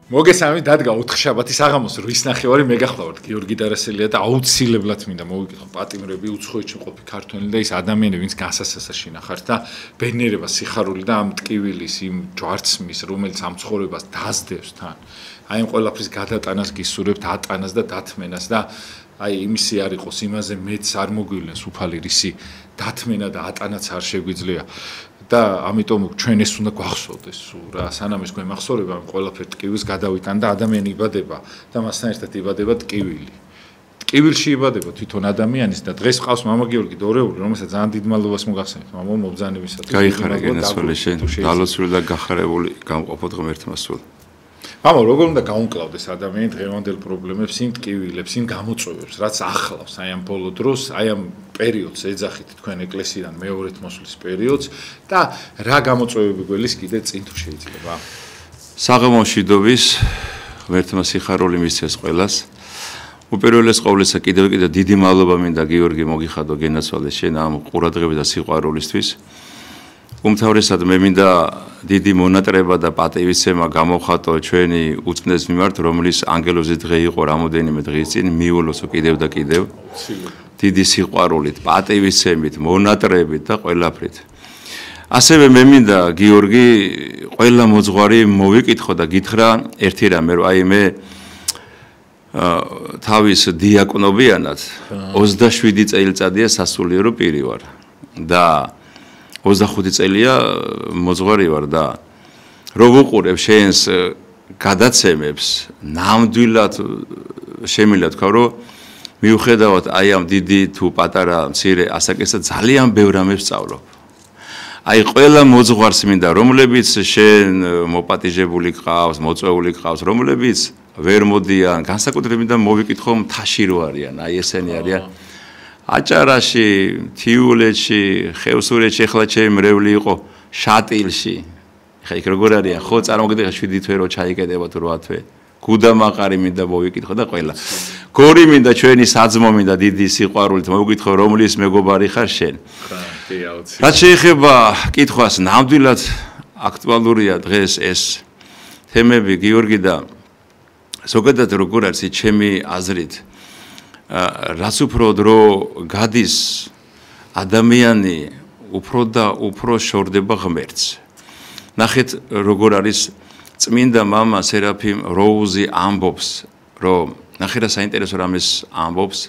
მოგესალმებით, დადგა 4 შაბათის აღამოს რის ნახევარი მეგახლავართ გიორგი დარასელია და აუცილებლად მინდა მოვიკითხო პატიმრები უცხოეთში მყოფი ქართველი და ის ადამიანები, ვინც გასასასაში ნახართ და ბედნიერება, სიხარული და ამ ტკივილის, იმ ჯვარცმის, რომელიც ამ ცხოვრებას დაძდევს თან. აი ამ ყველაფრის გადატანას გისურვებთ, ატანას და დათმენას და აი იმისი არ იყოს, იმაზე მეც არ მოგვივლენს უფალი რისი დათმენა და ატანაც არ შეგვიძლია. და ამიტომ ჩვენ ეს უნდა გვახსოვდეს რა სანამ ეს გვემახსოვრება ამ ყველაფერ ტკივილს გადავიტან და ადამიანი იბადება და მასთან ერთად იბადება ტკივილი. ტკივილში იბადება თვითონ ადამიანის და დღეს ყავს მამა გიორგი დორეული, რომელსაც ძალიან დიდ მადლობას მოგახსენებთ მამა მობრძანებისათვის. გაიხარა გენასველი შენ დალოცული და გახარებული გამყოფოთ ღმერთმა სულ. მამა როგორ უნდა გაუმკლავდეს ადამიანი დღევანდელ პრობლემებს, იმ ტკივილებს, იმ გამოწვევებს, რაც ახლავს აი ამ ბოლო დროს, აი ამ პერიოდს ეძახით თქვენ ეკლესიიდან მეორეთ მოსვლის პერიოდს და რა გამოწვევები გველის კიდე წინ თუ შეიძლება. საღამო მშვიდობის ღმერთმა სიხარული მისცეს ყველას. უპირველეს ყოვლისა კიდევ დიდი მადლობა მინდა გიორგი მოგიხადო გენაცვალე შენ ამ ყურადღების და სიყვარულისთვის. უმთავრესად მე მინდა დიდი მონატრება და პატივისცემა გამოხატო ჩვენი უწმდეს მიმართ, რომლის ანგელოზის დღე იყო რამოდენიმე დღის წინ, მიულოსო კიდევ და კიდევ. დიდი სიყვარულით, პატივისცემით, მონატრებით და ყველაფრით. ასევე მე მინდა გიორგი ყველა მოძღვარი მოვიკითხო და გითხრა ერთი რამე, რომ აი მე თავის დიაკნობიანად 27 წელიწადია სასულიერო პირი ვარ და 25 წელია მოძღვარი ვარ და რო ვუყურებ შენს გადაცემებს, ნამდვილად შემიძლია თქვა, რომ მიუხედავად აი ამ დიდი თუ პატარა მცირე ასაკისა ძალიან ბევრ რამებს სწავლობ. აი ყველა მოძღვარს მინდა, რომლებიც შენ მოპატიჟებული ყავს, მოწვეული ყავს, რომლებიც ვერ მოდიან, განსაკუთრებით მინდა მოვიკითხო მთაში რო არიან, აი ესენი არიან. აჭარაში, თიულეთში, ხევსურეთში, ეხლა ჩემი მრევლი იყო შატილში. ხა იქ როგორ არიან? ხო, წარმოგიდგენთ 7 თვე რო ჩაიკეტება თუ 8 თვე. გუდამაყარი მინდა მოვიკითხო და ყველა. გორი მინდა ჩვენი საძმო მინდა დიდი სიყვარულით მოვიკითხო, რომლის მეგობარი ხარ შენ. კი, აუცილებლად. რაც შეეხება კითხვას, ნამდვილად აქტუალურია დღეს ეს თემები გიორგი და ზოგადად როგორ არის ჩემი აზრით რაც უფრო დრო გადის ადამიანი უფრო და უფრო შორდება ღმერთს. ნახეთ როგორ არის წმინდა მამა სერაფიმ როუზი ამბობს, რომ ნახე რა საინტერესო რამეს ამბობს.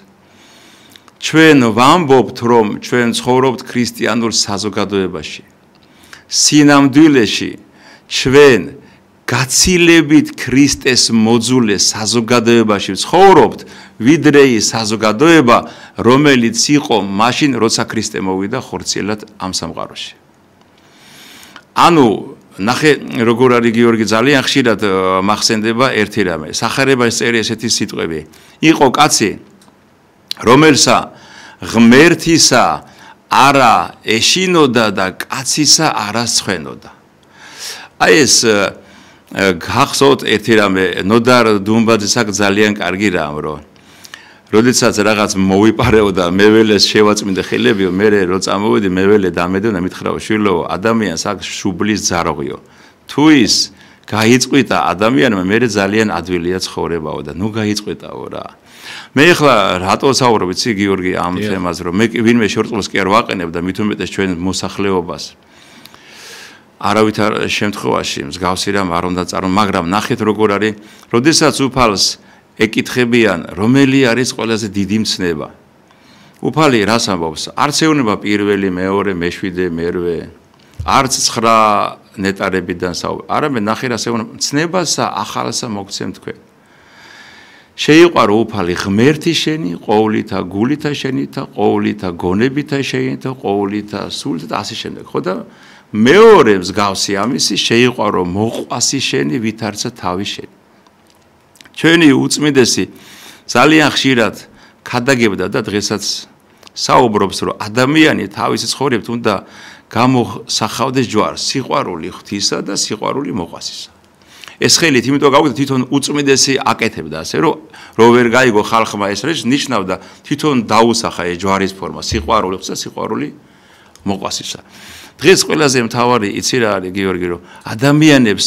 ჩვენ ვამბობთ, რომ ჩვენ ცხოვრობთ ქრისტიანულ საზოგადოებაში. სინამდვილეში ჩვენ გაცილებით ქრისტეს მოძულე საზოგადოებაში ცხოვრობთ, ვიდრე ის საზოგადოება, რომელიც იყო მაშინ, როცა ქრისტე მოვიდა ხორციელად ამ სამყაროში. ანუ ნახე როგორ არის გიორგი ძალიან ხშირად მახსენდება ერთი რამე. სახარებას წერია ესეთი სიტყვები. იყო კაცი, რომელსა ღმერთისა არა ეშინოდა და კაცისა არა სვენოდა. აი ეს გახსოვთ ერთი რამე, ნოდარ დუმბაძის აქ ძალიან კარგი რამ, რომ როდესაც რაღაც მოვიპარეო და მეველეს შევაწმინდე ხელებიო, მე რო წამოვედი მეველე დამედო და მითხრაო შვილო, ადამიანს აქ შუბლის ძარღვიო. თუ ის გაიწყვიტა ადამიანმა, მე ძალიან ადვილია ცხოვრებაო და ნუ გაიწყვიტაო რა. მე ახლა რატო საუბრობ იცი გიორგი ამ თემაზე, რომ მე ვინმე შორწყლს კი არ ვაყენებ და მით უმეტეს ჩვენ მოსახლეობას არავითარ შემთხვევაში მსგავსი რამ არ უნდა წარო, მაგრამ ნახეთ როგორ არის, როდესაც უფალს ეკითხებიან, რომელი არის ყველაზე დიდი მცნება. უფალი რას ამბობს? არც ეუბნება პირველი, მეორე, მეშვიდე, მერვე, არც 9 ნეტარებიდან საუბარ. არამედ ნახე რას ეუბნება, მცნებასა ახალსა მოგცემ თქვენ. შეიყვარო უფალი ღმერთი შენი, ყოვლითა გულითა შენითა, ყოვლითა გონებითა შენითა, ყოვლითა სულით და ასე შემდეგ. ხო და მეორე მსგავსი ამისი შეიყვარო მოყვასი შენი, ვითარცა თავი შენი. ჩვენი უწმიდესი ძალიან ხშირად ქადაგებდა და დღესაც საუბრობს, რომ ადამიანი თავის ცხოვრებით უნდა გამოსახავდეს ჯვარს, სიყვარული ღვთისა და სიყვარული მოყვასისა. ეს ხელით იმიტომ გავიგეთ თვითონ უწმიდესი აკეთებდა ასე, რომ ვერ გაიგო ხალხმა ეს რეს ნიშნავდა თვითონ დაუსახა ეს ჯვარის ფორმა, სიყვარული ღვთისა, სიყვარული მოყვასისა. დღეს ყველაზე მთავარი იცი რა არის გიორგი, რომ ადამიანებს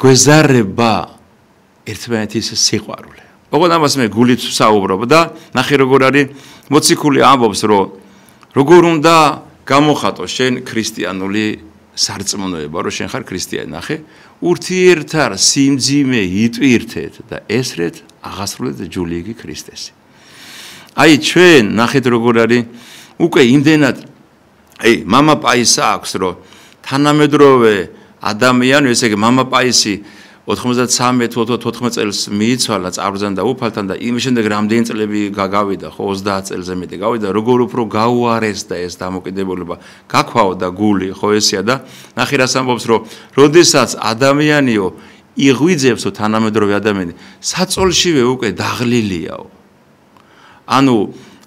გვეზარება ერთმანეთის სიყვარული. ოღონდ ამას მე გულით ვსაუბრობ და ნახე როგორ არის მოციქული ამბობს რომ როგორ უნდა გამოხატო შენ ქრისტიანული სარწმუნოება რომ შენ ხარ ქრისტიანი ნახე ურთიერთარ სიმძიმე იტვირთეთ და ესრეთ აღასრულეთ ჯულიგი ქრისტესი. აი ჩვენ ნახეთ როგორ არის უკვე იმდენად მამა პაისა აქვს რომ თანამედროვე ადამიანი ესე იგი მამა პაისი 93-94 წელს მიიცვალა წარბზან და უფალთან და იმის შემდეგ რამდენი წლები გავიდა ხო 30 წელზე მეტი გავიდა როგორ უფრო გაუარეს და ეს დამოკიდებულება გაქვაო და გული ხო ესეა და ნახე რას ამბობს რომ როდესაც ადამიანიო იღვიძებსო თანამედროვე ადამიანი საწოლშივე უკვე დაღლილიაო ანუ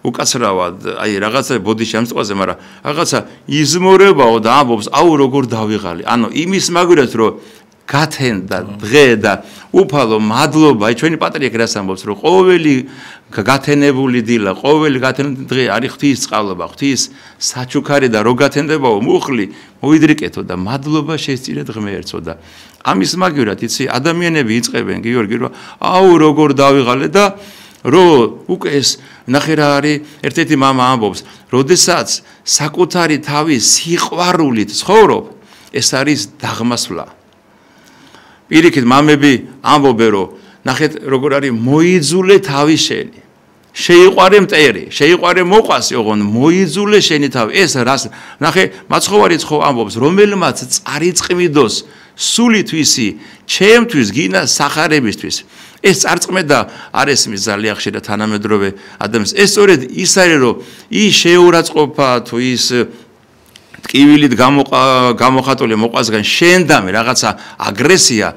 უკაცრავად აი რაღაცა ბოდიში ამ სწვაზე მაგრამ რაღაცა იზმორებაო და ამბობს აუ როგორ დავიღალი ანუ იმის მაგვრად რომ გათენდა დღე და უფალო მადლობა ჩვენი პატრიარქი რას ამბობს რომ ყოველი გათენებული დილა ყოველი გათენებული დღე არის ღვთის წყალობა ღვთის საჩუქარი და რო გათენდებაო მუხლი მოიდრიკეთო და მადლობა შეესწირეთ ღმერთო და ამის მაგივრად იცი ადამიანები იწყებენ გიორგი რომ აუ როგორ დავიღალე და რომ უკვე ეს ნახე რა არის ერთ-ერთი მამა ამბობს როდესაც საკუთარი თავის სიყვარულით ცხოვრობ ეს არის დაღმასვლა პირიქით მამები ამბობენ რომ ნახეთ როგორ არის მოიძულე თავი შენი შეიყვარე მტერი შეიყვარე მოყვასი ოღონ მოიძულე შენი თავი ეს რას ნახე მაცხოვარიც ხო ამბობს რომელმაც წარიწყმიდოს სულითვისი ჩემთვის გინა სახარებისთვის ეს წარწყმედა არ ესმის ძალიან ხშირად თანამედროვე ადამიანს ეს სწორედ ის არის რომ ის შეურაცხყოფა თუ ის ტკივილით გამოხატული მოყვასგან შენდამე რაღაცა აგრესია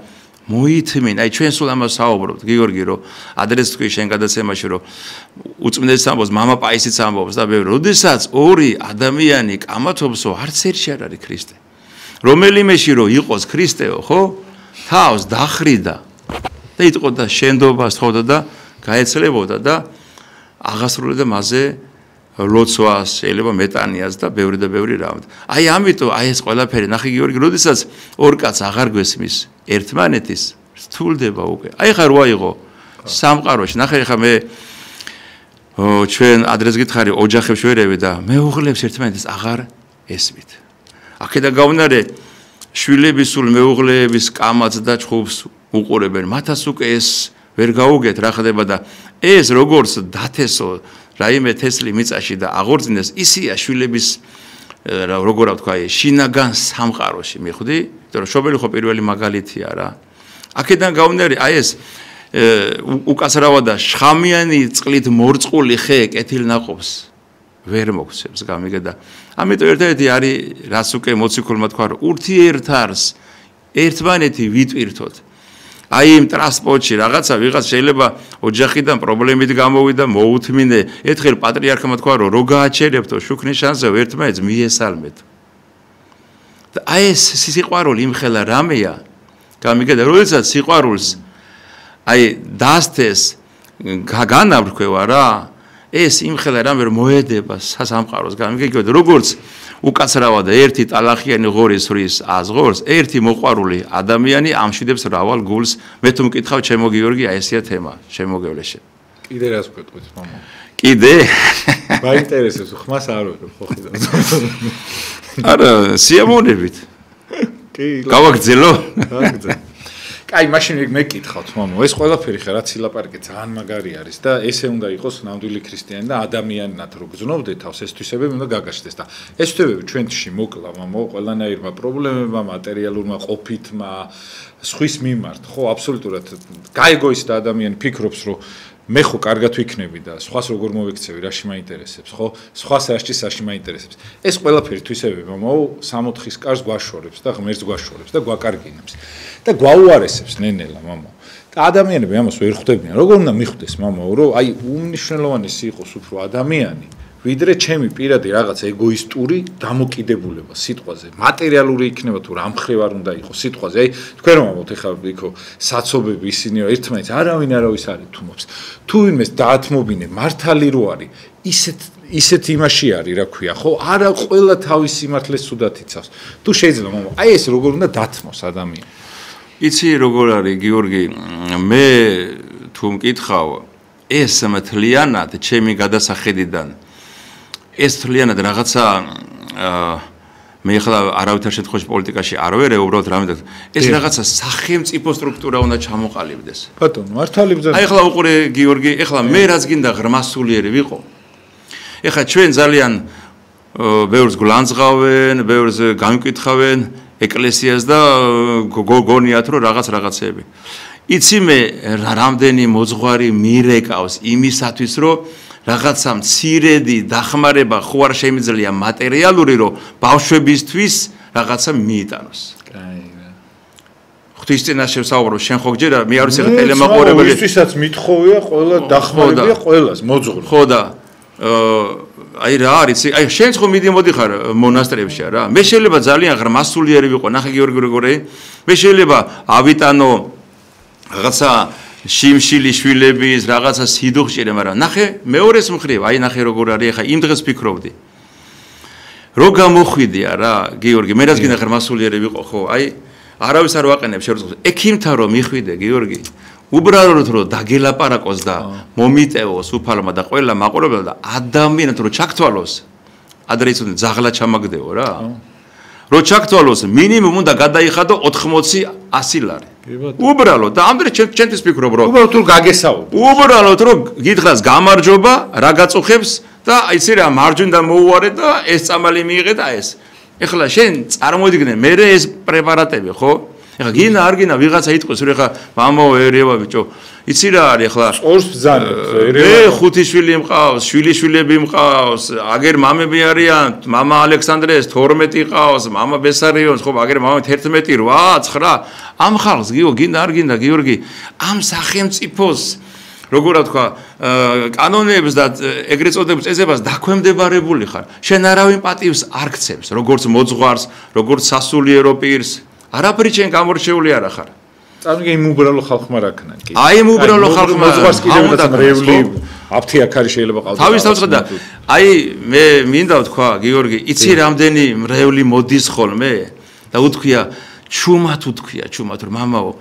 მოითმინ აი ჩვენ სულ ამას საუბრობთ გიორგი რომ ადრეს თქვი შენ გადაცემაში რომ უწმდეს ამბობს მამა პაისიც ამბობს და მე როდესაც ორი ადამიანი კამათობსო არც ერთში არ არის ქრისტე რომელიმეში რომ იყოს ქრისტეო ხო თავს დახრიდა და იტყოდა შენდობას თხოვდა და გაეცლებოდა და აღასრულებდა მასზე ლოცვას, შეიძლება მეტანიას და ბევრი და ბევრი რამე. აი ამიტომ აი ეს ყველაფერი ნახე გიორგი, როდესაც ორ კაცს აღარ გვესმის ერთმანეთის, რთულდება უკვე. აი ხა როა იყო სამყაროში. ნახე ხა მე ჩვენ ადრეს გითხარი ოჯახებს ვერევი და მეუღლებს ერთმანეთის აღარ ესმით. აქედან გავნარე შვილების სულ მეუღლეების კამათს და ჭხუბს უყურებენ. მათაც უკვე ეს ვერ გაუგეთ რა ხდება და ეს როგორც დათესო რაიმე თესლი მიწაში და აღორძინეს ისია შვილების როგორ ვთქვა შინაგან სამყაროში მიხვდი იმიტომ რომ შობელი ხო პირველი მაგალითია რა აქედან გავნერი აი ეს უკაცრავა და შხამიანი წყლით მორწყული ხე კეთილნაყოფს ვერ მოგცემს გამიგე და ამიტომ ერთ-ერთი არის რაც უკვე მოციქულმა თქვა რომ ურთიერთარს ერთმანეთი ვიტვირთოთ აი იმ ტრანსპორტში რაღაცა ვიღაც შეიძლება ოჯახიდან პრობლემით გამოვიდა მოუთმინე ერთხელ პატრიარქმა თქვა რომ რო გააჩერებთო შუქნის შანსზე ერთმანეთს მიესალმეთ და აი ეს სიყვარული იმხელა რამეა გამიგე და როდესაც სიყვარულს აი დასთეს განავრქვევა რა ეს იმხელა რამე რომ მოედება სასამყაროს გამიგე და როგორც უკაცრავა და ერთი ტალახიანი ღორის რის აზღორს ერთი მოყვარული ადამიანი ამშვიდებს რავალ გულს მე თუ მკითხავ ჩემო გიორგი აი ესია თემა შემოგევლეშე კიდე რას გვეტყვით მამა კიდე მაინტერესებს ხმას არ ვიყო ხო ხიდა არა სიამოვნებით კი გავაგზელო გავაგზელო კაი მაშინ მე გკითხავთ მამო ეს ყველაფერი ხა რა ცილაპარაკი ძალიან მაგარი არის და ესე უნდა იყოს ნამდვილი ქრისტიანი და ადამიანად რო გზნობდეთ თავს ეს თვისებები უნდა გაგაჩნდეს და ეს თვისებები ჩვენში მოკლა მამო ყველანაირმა პრობლემებმა მატერიალურმა ყოფითმა სხვის მიმართ ხო აბსოლუტურად გაეგოის და ადამიანი ფიქრობს რომ მე ხო კარგად ვიქნები და სხვას როგორ მოვიქცევი რაში მაინტერესებს ხო სხვას რაში მაინტერესებს ეს ყველაფერი თვისებები მამო 64-ის კარს გვაშორებს და ღმერთს გვაშორებს და გვაკარგინებს და გვაუარესებს ნენელა მამო და ადამიანები ამას ვერ ხვდებიან როგორ უნდა მიხვდეს მამო რომ აი უმნიშვნელოვანესი იყოს უფრო ადამიანი ვიდრე ჩემი პირადი რაღაც ეგოისტური დამოკიდებულება სიტყვაზე მატერიალური იქნება თუ რამხრივ არ უნდა იყოს სიტყვაზე აი თქვენ რომ ამბობთ ეხლა იქო საცობები ისინი ერთმანეთს არავის არ ეთუმობს თუ ვინმეს დაათმობინე მართალი რო არის ისეთ იმაში არის რა ქვია ხო არა ყველა თავის სიმართლეს სუდათ იცავს თუ შეიძლება მამო აი ეს როგორ უნდა დათმოს ადამიანი იცი როგორ არის გიორგი მე თუ მკითხავ ეს მთლიანად ჩემი გადასახედიდან ეს მთლიანად რაღაცა მე ახლა არავითარ შემთხვევაში პოლიტიკაში არ ვერე უბრალოდ რამე ეს რაღაცა სახელმწიფო სტრუქტურა უნდა ჩამოყალიბდეს ბატონო მართალი ბრძანა აი ახლა უყურე გიორგი ახლა მე რაც გინდა ღრმასულიერი ვიყო ახლა ჩვენ ძალიან ბევრს გლანძღავენ ბევრს გამკითხავენ ეკლესიას და გონიათ რომ რაღაცეები იცი მე რამდენი მოძღვარი მირეკავს იმისათვის რომ რაღაცა მცირედი დახმარება ხო არ შემიძლია მატერიალური რომ ბავშვებისთვის რაღაცა მიიტანოს. კაი. ღვთის წინაშე ვსაუბრობ, შენ ხო გჯერა, მე არ ვიცი ხა ტელემაყურებელი. ისთვისაც მithხოვია ყველა დახმარებია ყველას მოძღვრი. ხო და აი რა არის, აი შენ ხო მიდიმოდი ხარ მონასტრებში რა. მე შეიძლება ძალიან ღრმასულიერი ვიყო, ნახე გიორგი როგორი. მე შეიძლება ავიტანო რაღაცა შიმშილი შვილების რაღაცა სიდუხჭირე, მაგრამ ნახე მეორეს მხრივ, აი ნახე როგორ არის, ხა იმ დღეს ფიქრობდი. რო გამოხვიდია რა, გიორგი, მე რაც გინდა ღრმასულიერი ვიყო, ხო, აი არავის არ ვაყენებ შეურაცხყოფას. ექიმთან რომ მიხვიდე, გიორგი, უბრალოდ რომ დაგელაპარაკოს და მომიტევოს უფალმა და ყველა მაყურებელმა და ადამიანად რომ ჩაქთვალოს, ადრე იცოდნენ ძაღლა ჩამაგდეო რა. რო ჩაქთვალოს, მინიმუმ უნდა გადაიხადო 80-100 ლარი. უბრალოდ და ამდრე ჩემთვის ფიქრობ რომ უბრალოდ თუ გაგესაუბრ. უბრალოდ რომ გითხრას გამარჯობა, რა გაწუხებს და იცი რა მარჯვნიდან მოუვარე და ეს წამალი მიიღე და ეს. ეხლა შენ წარმოიდგინე მე ეს პრეპარატები ხო? ეხლა გინა არ გინა ვიღაცა იტყვის რომ ეხლა მამაო ერევა ბიჭო იცი რა არის ეხლა წორს ბძანებ ერევა მე 5 შვილი მყავს შვილიშვილები მყავს აგერ მამები არიან მამა ალექსანდრეს 12 ყავს მამა ბესარიონს ხო აგერ მამა 11 8 9 ამ ხალხს გიო გინდა არ გინდა გიორგი ამ სახელმწიფოს როგორ თქვა კანონებს და ეგრეთ წოდების წესებას დაქვემდებარებული ხარ შენ არავინ პატივს არ გცემს როგორც მოძღვარს როგორც სასულიერო პირს არაფერი შენ გამორჩეული არ ხარ წარმოგე იმ უბრალო ხალხმა რა ქნა კი აი იმ უბრალო ხალხმა მოძღვარს კიდევაც მრევლი აფთიაქარი შეიძლება ყავდეს თავის თავს და აი მე მინდა ვთქვა გიორგი იცი რამდენი მრევლი მოდის ხოლმე და უთქვია ჩუმად რომ მამაო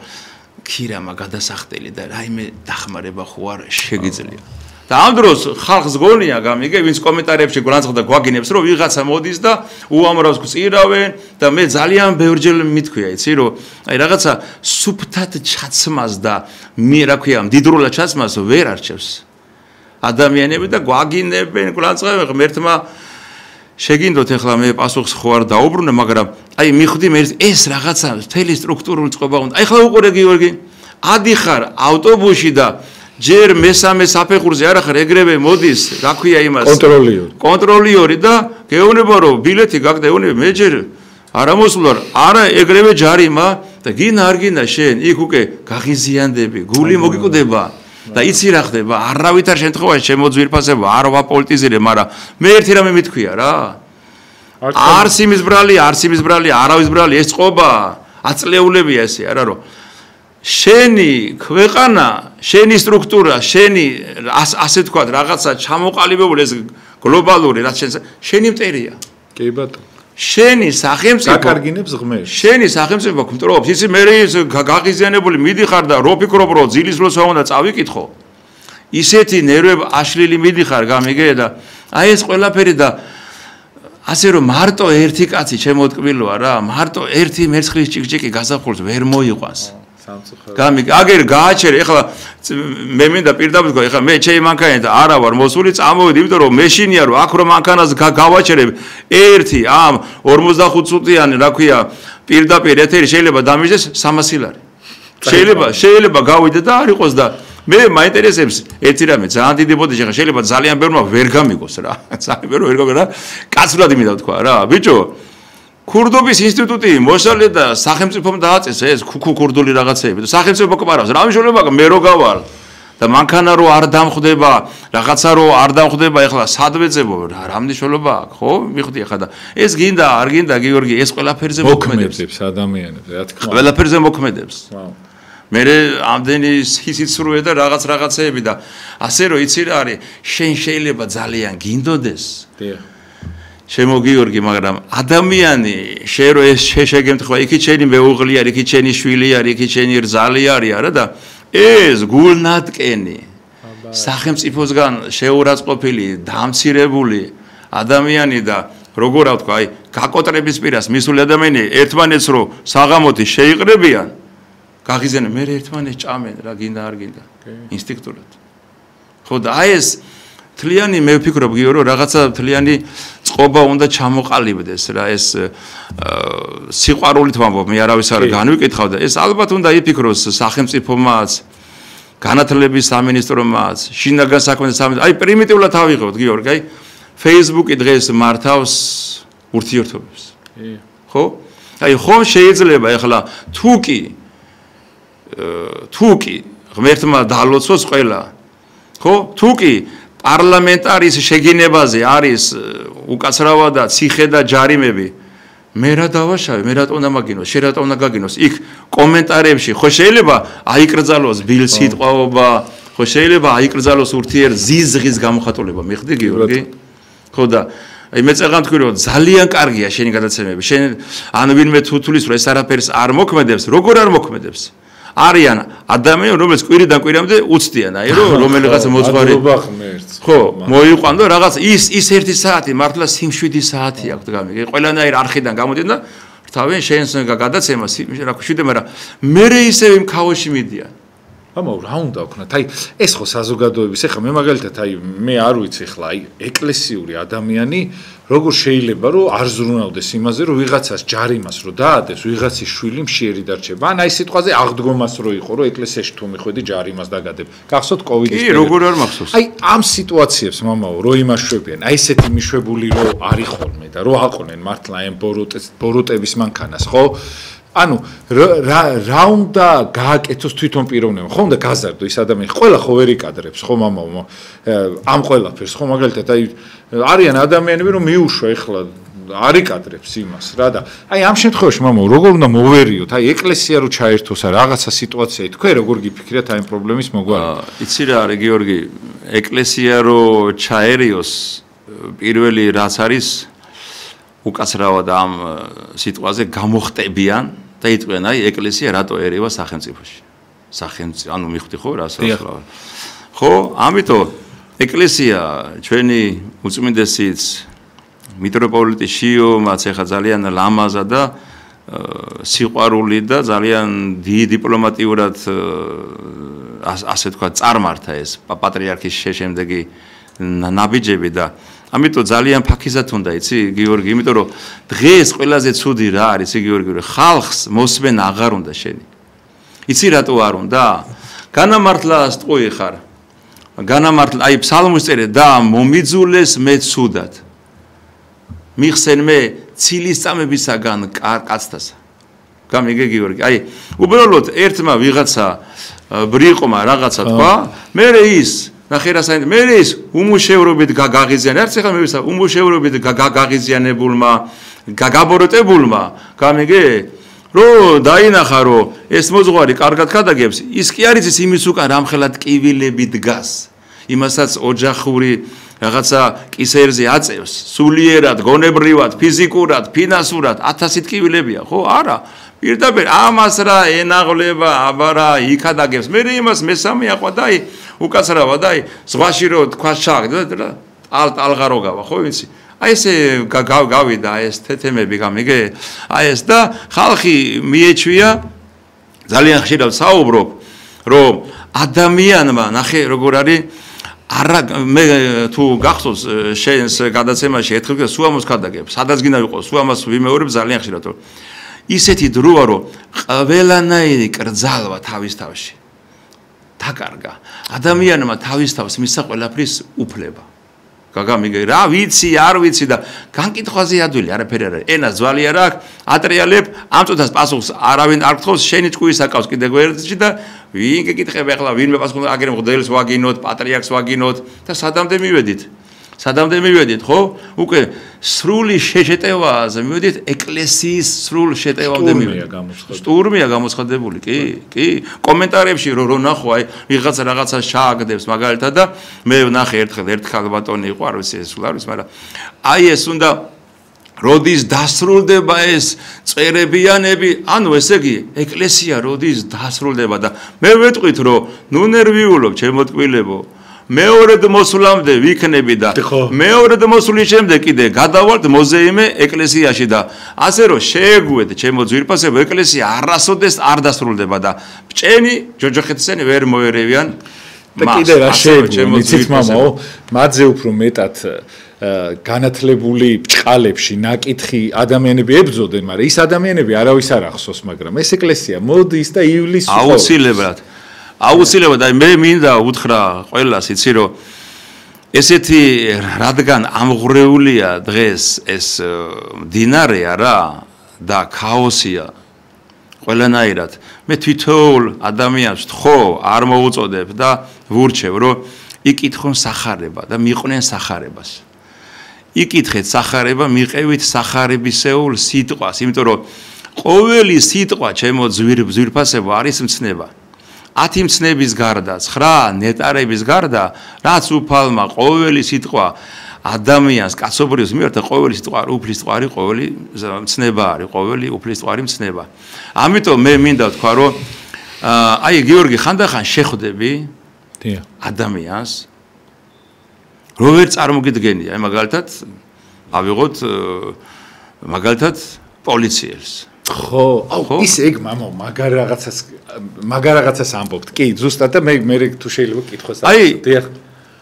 ქირამა გადასახდელი და რაიმე დახმარება ხო არ შეგიძლია და ამ დროს ხალხს გონია გამიგე ვინც კომენტარებში გვანცხდა გვაგინებს რომ ვიღაცა მოდის და უამრავს გწირავენ და მე ძალიან ბევრჯერ მithქვია იცი რომ აი რაღაცა სუფთად ჩაცმას და მე რა ქვია მდიდრულად ჩაცმას ვერ არჩევს ადამიანები და გვაგინებენ გვანცხავენ ღმერთმა შეგინდოთ ახლა მე პასუხს ხო არ დაუბრუნე მაგრამ აი მიხვდი მე ეს რაღაცა მთელი სტრუქტურული წყობა უნდა აი ხლა უყურე გიორგი ადიხარ ავტობუსში და ჯერ მესამე საფეხურზე არ ახარ ეგრევე მოდის რა ქვია იმას კონტროლიორი და გეუბნება რომ ბილეთი გაგდა ეუბნება მე ჯერ არ ამოსულარ არა ეგრევე ჯარიმა და გინა არ გინა შენ იქ უკვე გაღიზიანდები გული მოგიკვდება და იცი რა ხდება არავითარ შემთხვევაში შემოძვირფასება არ ვაპოლიტიზირებ მაგრამ მე ერთი რამე მithქვია რა არსიმის ბრალი არავის ბრალი ეს წყობა აწლეულებია ესე არა რომ შენი ქვეყანა შენი სტრუქტურა შენი ასე თქვა რაღაცა ჩამოყალიბებული ეს გლობალური რაც შენი მტერია კი ბატონო შენი სახელმწიფო დაკარგინებს ღმერთს შენი სახელმწიფო გმტრობს იცი მე გაღიზიანებული მიდიხარ და რო ფიქრობ რომ ძილის როცა უნდა წავიკითხო ისეთი ნერვები აშლილი მიდიხარ გამიგე და აი ეს ყველაფერი და ასე რომ მარტო ერთი კაცი შემოტკბილოა რა მარტო ერთი მერცხლის ჭიკჭიკი გაზაფხულს ვერ მოიყვანს გამიგე აგერ გააჩერე ეხლა მე მინდა პირდაპირ თქვა ეხლა მე ჩემი მანქანით არა ვარ მოსული წამოვედი იმიტომ რომ მეშინია რომ აქ რომ მანქანას გავაჩერებ ერთი ამ 45 წუთიანი რა ქვია პირდაპირ ეთერი შეიძლება დამიჯდეს 300 ლარი შეიძლება გავიდე და არ იყოს და მე მაინტერესებს ერთი რამე ძალიან დიდი ბოდიში ხა შეიძლება ძალიან ბევრმა ვერ გამიგოს რა ძალიან ბევრი ვერ გამიგოს რა კაცურად მინდა თქვა რა ბიჭო ქურდობის ინსტიტუტი მოსალე და სახელმწიფომ დააწესა ეს ქურდული რაღაცეები და სახელმწიფო კვარავს რა მნიშვნელობა აქვს მე რო გავალ და მანქანა რო არ დამხვდება რაღაცა რო არ დამხვდება ეხლა სად ვეძებო რა მნიშვნელობა აქვს ხო მიხვდი ეხლა და ეს გინდა არ გინდა გიორგი ეს ყველაფერზე მოქმედებს ადამიანებს რა თქმა უნდა ყველაფერზე მოქმედებს მე ამდენი სიცრუე და რაღაცეები და ასე რომ იცი რა არის შენ შეიძლება ძალიან გინდოდეს შემო გიორგი, მაგრამ ადამიანი შერო ეს შეგემთხვევა, იქით შენი მეუღლე არის, იქით შენი შვილი არის, იქით შენი რძალი არის, არა და ეს გულნატკენი სახელმწიფოსგან შეურაცხყოფილი, დამცირებული ადამიანი და როგორ ვთქვა, აი, გაკოტრების პირას მისული ადამიანი ერთმანეთს რო საღამოთი შეიყრებიან, გაღიზენენ, მე ერთმანეთს ჭამენ რა, გინდა არ გინდა, ინსტინქტურად. ხო და აი ეს თლიანი მე ვფიქრობ გიო, რაღაცა თლიანი წყობა უნდა ჩამოყალიბდეს რა, ეს სიყვარულით ვამბობ, მე არავის არ განვიკითხავ და ეს ალბათ უნდა იფიქროს სახელმწიფომაც, განათლების სამინისტრომაც, შინაგან საქმეთა სამინისტრო, აი პრიმიტიულად ავიღოთ გიორგი, აი Facebook-ი დღეს მართავს ურთიერთობებს. ხო? აი ხომ შეიძლება ეხლა თუკი ღმერთმა დალოცოს ყველა. ხო? თუკი პარლამენტარის შეგინებაზე არის უკაცრავა და ციხე და ჯარიმები. მე რა დავაშავე, მე რატომ უნდა მაგინოს, შენ რატომ უნდა გაგინოს? იქ კომენტარებში ხო შეიძლება აიკრძალოს ბილსიტყვაობა, ხო შეიძლება აიკრძალოს ურთიერთზიზღის გამოხატულება, მიხდი გიორგი? ხო და აი მე წეღან თქვი რომ ძალიან კარგია შენი გადაცემები. შენ ან ვინმე თუ თulis რომ ეს არაფერს არ მოქმედებს, როგორ არ მოქმედებს? არიან ადამიანები, რომლებიც კვირიდან კვირამდე უცდიან, აი რომ რომელიღაც მოძღვარი. ხო, მოიყვან და რაღაც ის 1 საათი მართლა სიმშვიდი საათი აქვს გამიგე. ყველანაირ არხიდან გამოდიან და რთავენ შენს გადაცემას, რა ქვია, მაგრამ მე ისევ იმ ქაოსში მიდიან. ამაო რა უნდა ვქნათ? აი ეს ხო საზოგადოების, ეხლა მე მაგალითად აი მე არ ვიცი ეხლა აი ეკლესიური ადამიანი როგორ შეიძლება რომ არ ზრუნავდეს იმაზე რომ ვიღაცას ჯარიმას რო დაადეს, ვიღაცის შვილი მშიერი დარჩება. ან აი სიტყვაზე აღდგომას რო იყო რომ ეკლესიაში თუ მიხვედი ჯარიმას დაგადებ. გახსოვთ კოვიდის პერიოდი. კი, როგორ არ მახსოვს. აი ამ სიტუაციებს მამაო რო იმაშვებიან, აი ესეთი მიშვებული რო არის ხოლმე და რო აყონენ მართლა აი ბოროტების მანქანას, ხო? ანუ რა უნდა გააკეთოს თვითონ პიროვნებამ, ხო უნდა გაზარდო ის ადამიანი, ყველა ხო ვერ იკადრებს, ხო მამაო, ამ ყველაფერს, ხო მაგალითად აი არიან ადამიანები რომ მიუშვა ეხლა არ იკადრებს იმას რა და აი ამ შემთხვევაში მამაო როგორ უნდა მოვერიოთ, აი ეკლესია რო ჩაერთოს რაღაცა სიტუაცია, თქვენ როგორ გიფიქრეთ აი პრობლემის მოგვარება? იცი რა არის გიორგი, ეკლესია რო ჩაერიოს პირველი რაც არის უკაცრავად ამ სიტყვაზე გამოხტებიან და იტყვიან აი ეკლესია რატო ერევა სახელმწიფოში. სახელმწიფო, ანუ მიხვდი ხო რას ვასწავლავ. ხო, ამიტომ ეკლესია ჩვენი უწმინდესიც მიტროპოლიტი შიომაც ეხა ძალიან ლამაზა და სიყვარული და ძალიან დიპლომატიურად ასე თქვა წარმართა ეს პატრიარქის შემდეგი ნაბიჯები და ამიტომ ძალიან ფაქიზად უნდა იცი გიორგი, იმიტომ რომ დღეს ყველაზე ცუდი რა არის გიორგი, რომ ხალხს მოსმენა აღარ უნდა შენი. იცი რატო არ უნდა? განამართლა სტყუი ხარ. განამართლა, აი ფსალმოს წერე და მომიძულეს მე ცუდად. მიხსენ მე ცილის წამებისაგან კაცთასა. გამიგე გიორგი, აი უბრალოდ ერთმა ვიღაცა ბრიყმა რაღაცა თქვა, მე ის ნახერასაინდ მე ის უმუშევრობით გაღიზიანე, არც ახლა მე ვისა უმუშევრობით გაღიზიანებულმა, გაბოროტებულმა, გამიგე? რომ დაინახა რომ ეს მოძღვარი კარგად გადაგებს, ის კი არის ის იმის უკან რამხელა ტკივილები დგას. იმასაც ოჯახური რაღაცა კისერზე აწევს, სულიერად, გონებრივად, ფიზიკურად, ფინანსურად 1000 ტკივილებია, ხო? არა. პირდაპირ ამას რა ენაღლება, აბა რა იქადაგებს. მე იმას მესამე აყვა და აი უკაცრავა და აი ზღვაში რო თქვა ჩაგდა და ტალღარო გავა, ხო ვიცი? აი ესე გავიდა ეს თეთემები გამიგე? აი ეს და ხალხი მიეჩვია ძალიან ხშირად საუბრობ, რომ ადამიანმა ნახე როგორ არის არა მე თუ გახსოვს შენს გადაცემაში ერთხელ სუამოს გადაგებ, სადაც გინდა ვიყო, სუამას ვიმეორებ ძალიან ხშირად რომ ისეთი დროა რომ ყველანაირი კრძალვა თავის თავში დაკარგა. ადამიანმა თავის თავს მისცა ყველაფრის უფლება. გაგამიგე რა ვიცი, არ ვიცი და განკითხვაზე ადვილი არაფერი არ არის. ენა ძვალი არ აქვს, ატრიალებ, ამ წუთას პასუხს არავინ არ გთხოვს, შენი ჭკუის აკავს კიდე გვერდში და ვინ გეკითხება ახლა ვინმე პასუხს აგერემ ღდელს ვაგინოთ, პატრიარქს ვაგინოთ და სადამდე მივედით. სადამდე მივედით, ხო? უკვე სრული შეშეტევაზე მივედით, ეკლესიის სრულ შეტევამდე მივედით. სტურმია გამოცხადებული, კი. კომენტარებში რო ნახო, აი ვიღაცა რაღაცას ჩააგდებს მაგალითად და მე ვნახე ერთხელ ბატონი იყო, არ ვიცი ეს სულ არის, მაგრამ აი ეს უნდა როდის დასრულდება ეს წერებიანები, ანუ ესე იგი, ეკლესია როდის დასრულდება და მე ვეტყვით, რომ ნუ ნერვიულობ, ჩემო ტკბილებო. მეორედ მოსვლამდე ვიქნები და მეორედ მოსვლის შემდეგ კიდე გადავალთ მოზეიმე ეკლესიაში და ასე რომ შეეგუეთ ჩემო ძვირფასებო ეკლესია არასოდეს არ დასრულდება და ბჭენი ჯოჯოხეთსენი ვერ მოერევიან და კიდე რა შეეგუეთ იცით მამაო მათზე უფრო მეტად განათლებული ბჭყალებში ნაკითხი ადამიანები ებრძოდნენ მაგრამ ის ადამიანები არავის არ ახსოვს მაგრამ ეს ეკლესია მოდის და ივლისს აუცილებლად მე მინდა უთხრა ყველას იცი რომ ესეთი რადგან ამღვრეულია დღეს ეს დინარეა რა და ქაოსია ყველანაირად მე თვითოულ ადამიანს თხოვ არ მოუწოდებ და ვურჩევ რომ იკითხონ სახარება და მიყვნენ სახარებას იკითხეთ სახარება მიყევით სახარებისეულ სიტყვას იმიტომ რომ ყოველი სიტყვა ჩემო ძვირფასებო არის მცნება 10 მცნების გარდა 9 ნეტარების გარდა რაც უფალმა ყოველი სიტყვა ადამიანს კაცობრიოს მიერ და ყოველი სიტყვა უფლის სიტყვა არის ყოველი მცნება არის ყოველი უფლის სიტყვა არის მცნება ამიტომ მე მინდა ვთქვა რომ აი გიორგი ხანდახან შეხვდები ადამიანს რო ვერ წარმოგიდგენია აი მაგალითად ავიღოთ მაგალითად პოლიციელს ხო, აუ ის ეგ მამო მაგარ რაღაცას ამბობთ. კი, ზუსტად და მე თუ შეიძლება კითხოს და დიახ.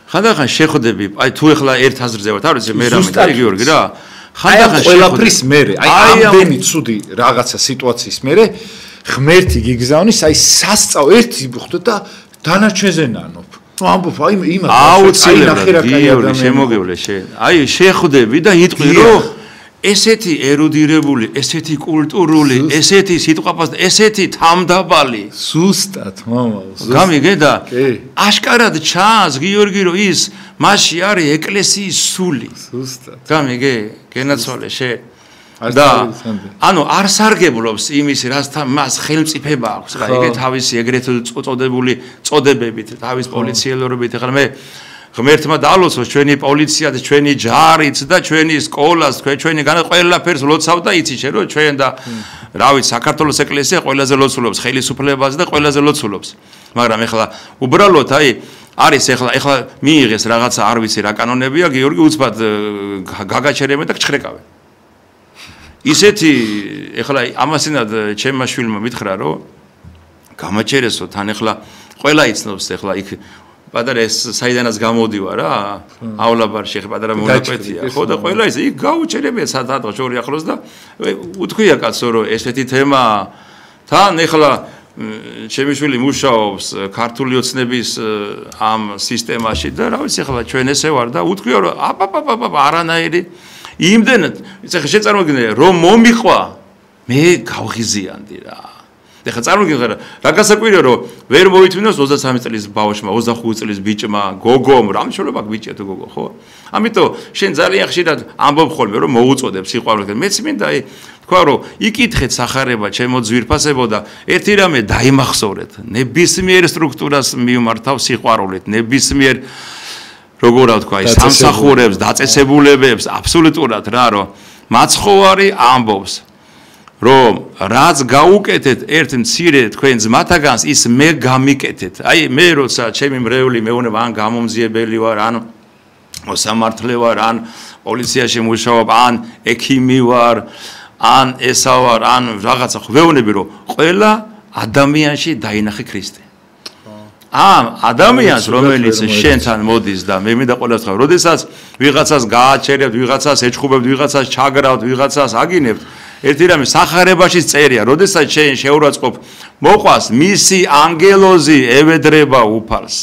ხანდახან შეხვდები, აი თუ ეხლა ერთ აზრზე ვართ, არ ვიცი მე რა მინდა გიორგი რა. ხანდახან ყველაფრის მერე, აი ამდენი ცუდი რაღაცა სიტუაციის მერე ღმერთი გიგზავნის, აი სასწაო ერთი იბუხდო და დანარჩენზე ნანობ. ნუ ამბობ, აი იმას აუცილებლად გიორგი შემოგევლე შენ. აი შეხვდები და იტყვი რომ ესეთი ერუდირებული, ესეთი კულტურული, ესეთი სიტყვაფას, ესეთი თამდაბალი. ზუსტად, მამა, ზუსტად. გამიგედა? აშკარად ჩანს გიორგი რომ ის მასში არის ეკლესიის სული. ზუსტად. გამიგე? გენაცვალე შენ. და ანუ არ სარგებლობს იმის რასთან მას ხელმწიფება აქვს რა იგე თავისი ეგრეთ წოდებული წოდებებით თავის პოლიციელობით ეხლა მე ღმერთმა დაალოცოს ჩვენი პოლიცია და ჩვენი ჯარიც და ჩვენი სკოლას ჩვენი ყველაფერს ლოცავ და იცი შე რომ ჩვენ და რა ვიცი საქართველოს ეკლესია ყველაზე ლოცულობს ხელისუფლებას და ყველაზე ლოცულობს მაგრამ ეხლა უბრალოდ აი არის ეხლა მიიღეს რაღაცა არ ვიცი რა კანონებია გიორგი უცბად გაგაჩერებენ და გჭხრეკავენ ისეთი ეხლა ამასინად ჩემმა შვილმა მითხრა რომ გამაჩერესო თან ეხლა ყველა იცნობს ეხლა იქ პატარა ეს საიდანაც გამოდივა რა აულაბარში ხე პატარა მონაკვეთია ხო და ყველა ის იქ გაუჩერებია სადღაც შორი ახლოს და უთქვია კაცო რომ ესეთი თემა თან ეხლა ჩემი შვილი მუშაობს ქართული ოცნების ამ სისტემაში და რა ვიცი ეხლა ჩვენ ესე ვარ და უთქვია რომ აპაპაპაპ არანაირი იმდენად ეხლა შეწარმოგინე რომ მომიყვა მე გავღიზიანდი რა ეხლა წარმოგიდგენ რა გასაკვირია რომ ვერ მოითმინოს 23 წლის ბავშვმა 25 წლის ბიჭმა გოგომ რა მშრობა ბიჭია თუ გოგო ხო ამიტომ შენ ძალიან ხშირად ამბობ ხოლმე რომ მოუწოდებ სიყვარულს მეც მინდა აი თქვა რომ იკითხეთ სახარება ჩემო ძვირფასებო და ერთი რამე დაიმახსოვრეთ ნებისმიერ სტრუქტურას მიმართავ სიყვარულით ნებისმიერ როგორ ვთქვა ის სამსახურებს დაწესებულებებს აბსოლუტურად რა რომ მაცხოვარი ამბობს რომ რაც გაუკეთეთ ერთ მცირე თქვენ ძმათაგანს ის მე გამიკეთეთ აი მე როცა ჩემი მრევლი მეუნება ან გამომძიებელი ვარ ან მოსამართლე ვარ ან პოლიციაში მუშაობ ან ექიმი ვარ ან ესა ვარ ან რაღაცა ხვევნები რომ ყველა ადამიანში დაინახე ქრისტე ამ ადამიანს რომელიც შენთან მოდის და მე მინდა ყველას ვთქვა როდესაც ვიღაცას გააჩერებთ ვიღაცას ეჩხუბებთ ვიღაცას ჩაგრავთ ვიღაცას აგინებთ ერთი რამე სახარებაში წერია როდესაც შენ შეურაცხყოფ მოყვას მისი ანგელოზი ევედრება უფალს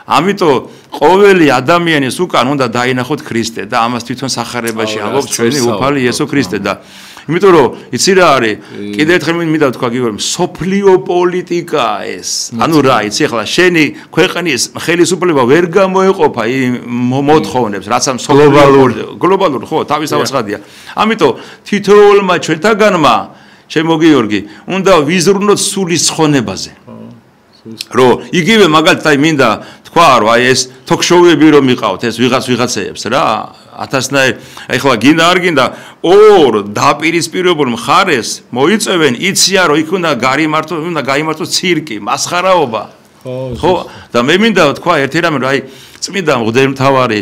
ამიტომ ყოველი ადამიანის უკან უნდა დაინახოთ ქრისტე და ამას თვითონ სახარებაში ამბობს ჩვენი უფალი იესო ქრისტე და იმიტომ რომ იცი რა არის კიდე ერთხელ მინდა ვთქვა გიორგი სოფლიო პოლიტიკა ეს ანუ რა იცი ახლა შენი ქვეყნის ხელისუფლება ვერ გამოეყოფა იმ მოთხოვნებს რაც ამ გლობალურ ხო თავისთავად ხადია ამიტომ თითოეულმა ჩვენთაგანმა ჩემო გიორგი უნდა ვიზრუნოთ სულის ხონებაზე რომ იგივე მაგალითად აი მინდა თქვა რომ აი ეს თოქ-შოუები რომ მიყავთ ეს ვიღაცეებს რა ათასნაირ ეხლა გინდა არ გინდა ორ დაპირისპირებულ მხარეს მოიწევენ იციან რომ იქ უნდა გაიმართოს ცირკი მასხარაობა ხო და მე მინდა თქვა ერთი რამე რომ აი წმინდა მღვდელმთავარი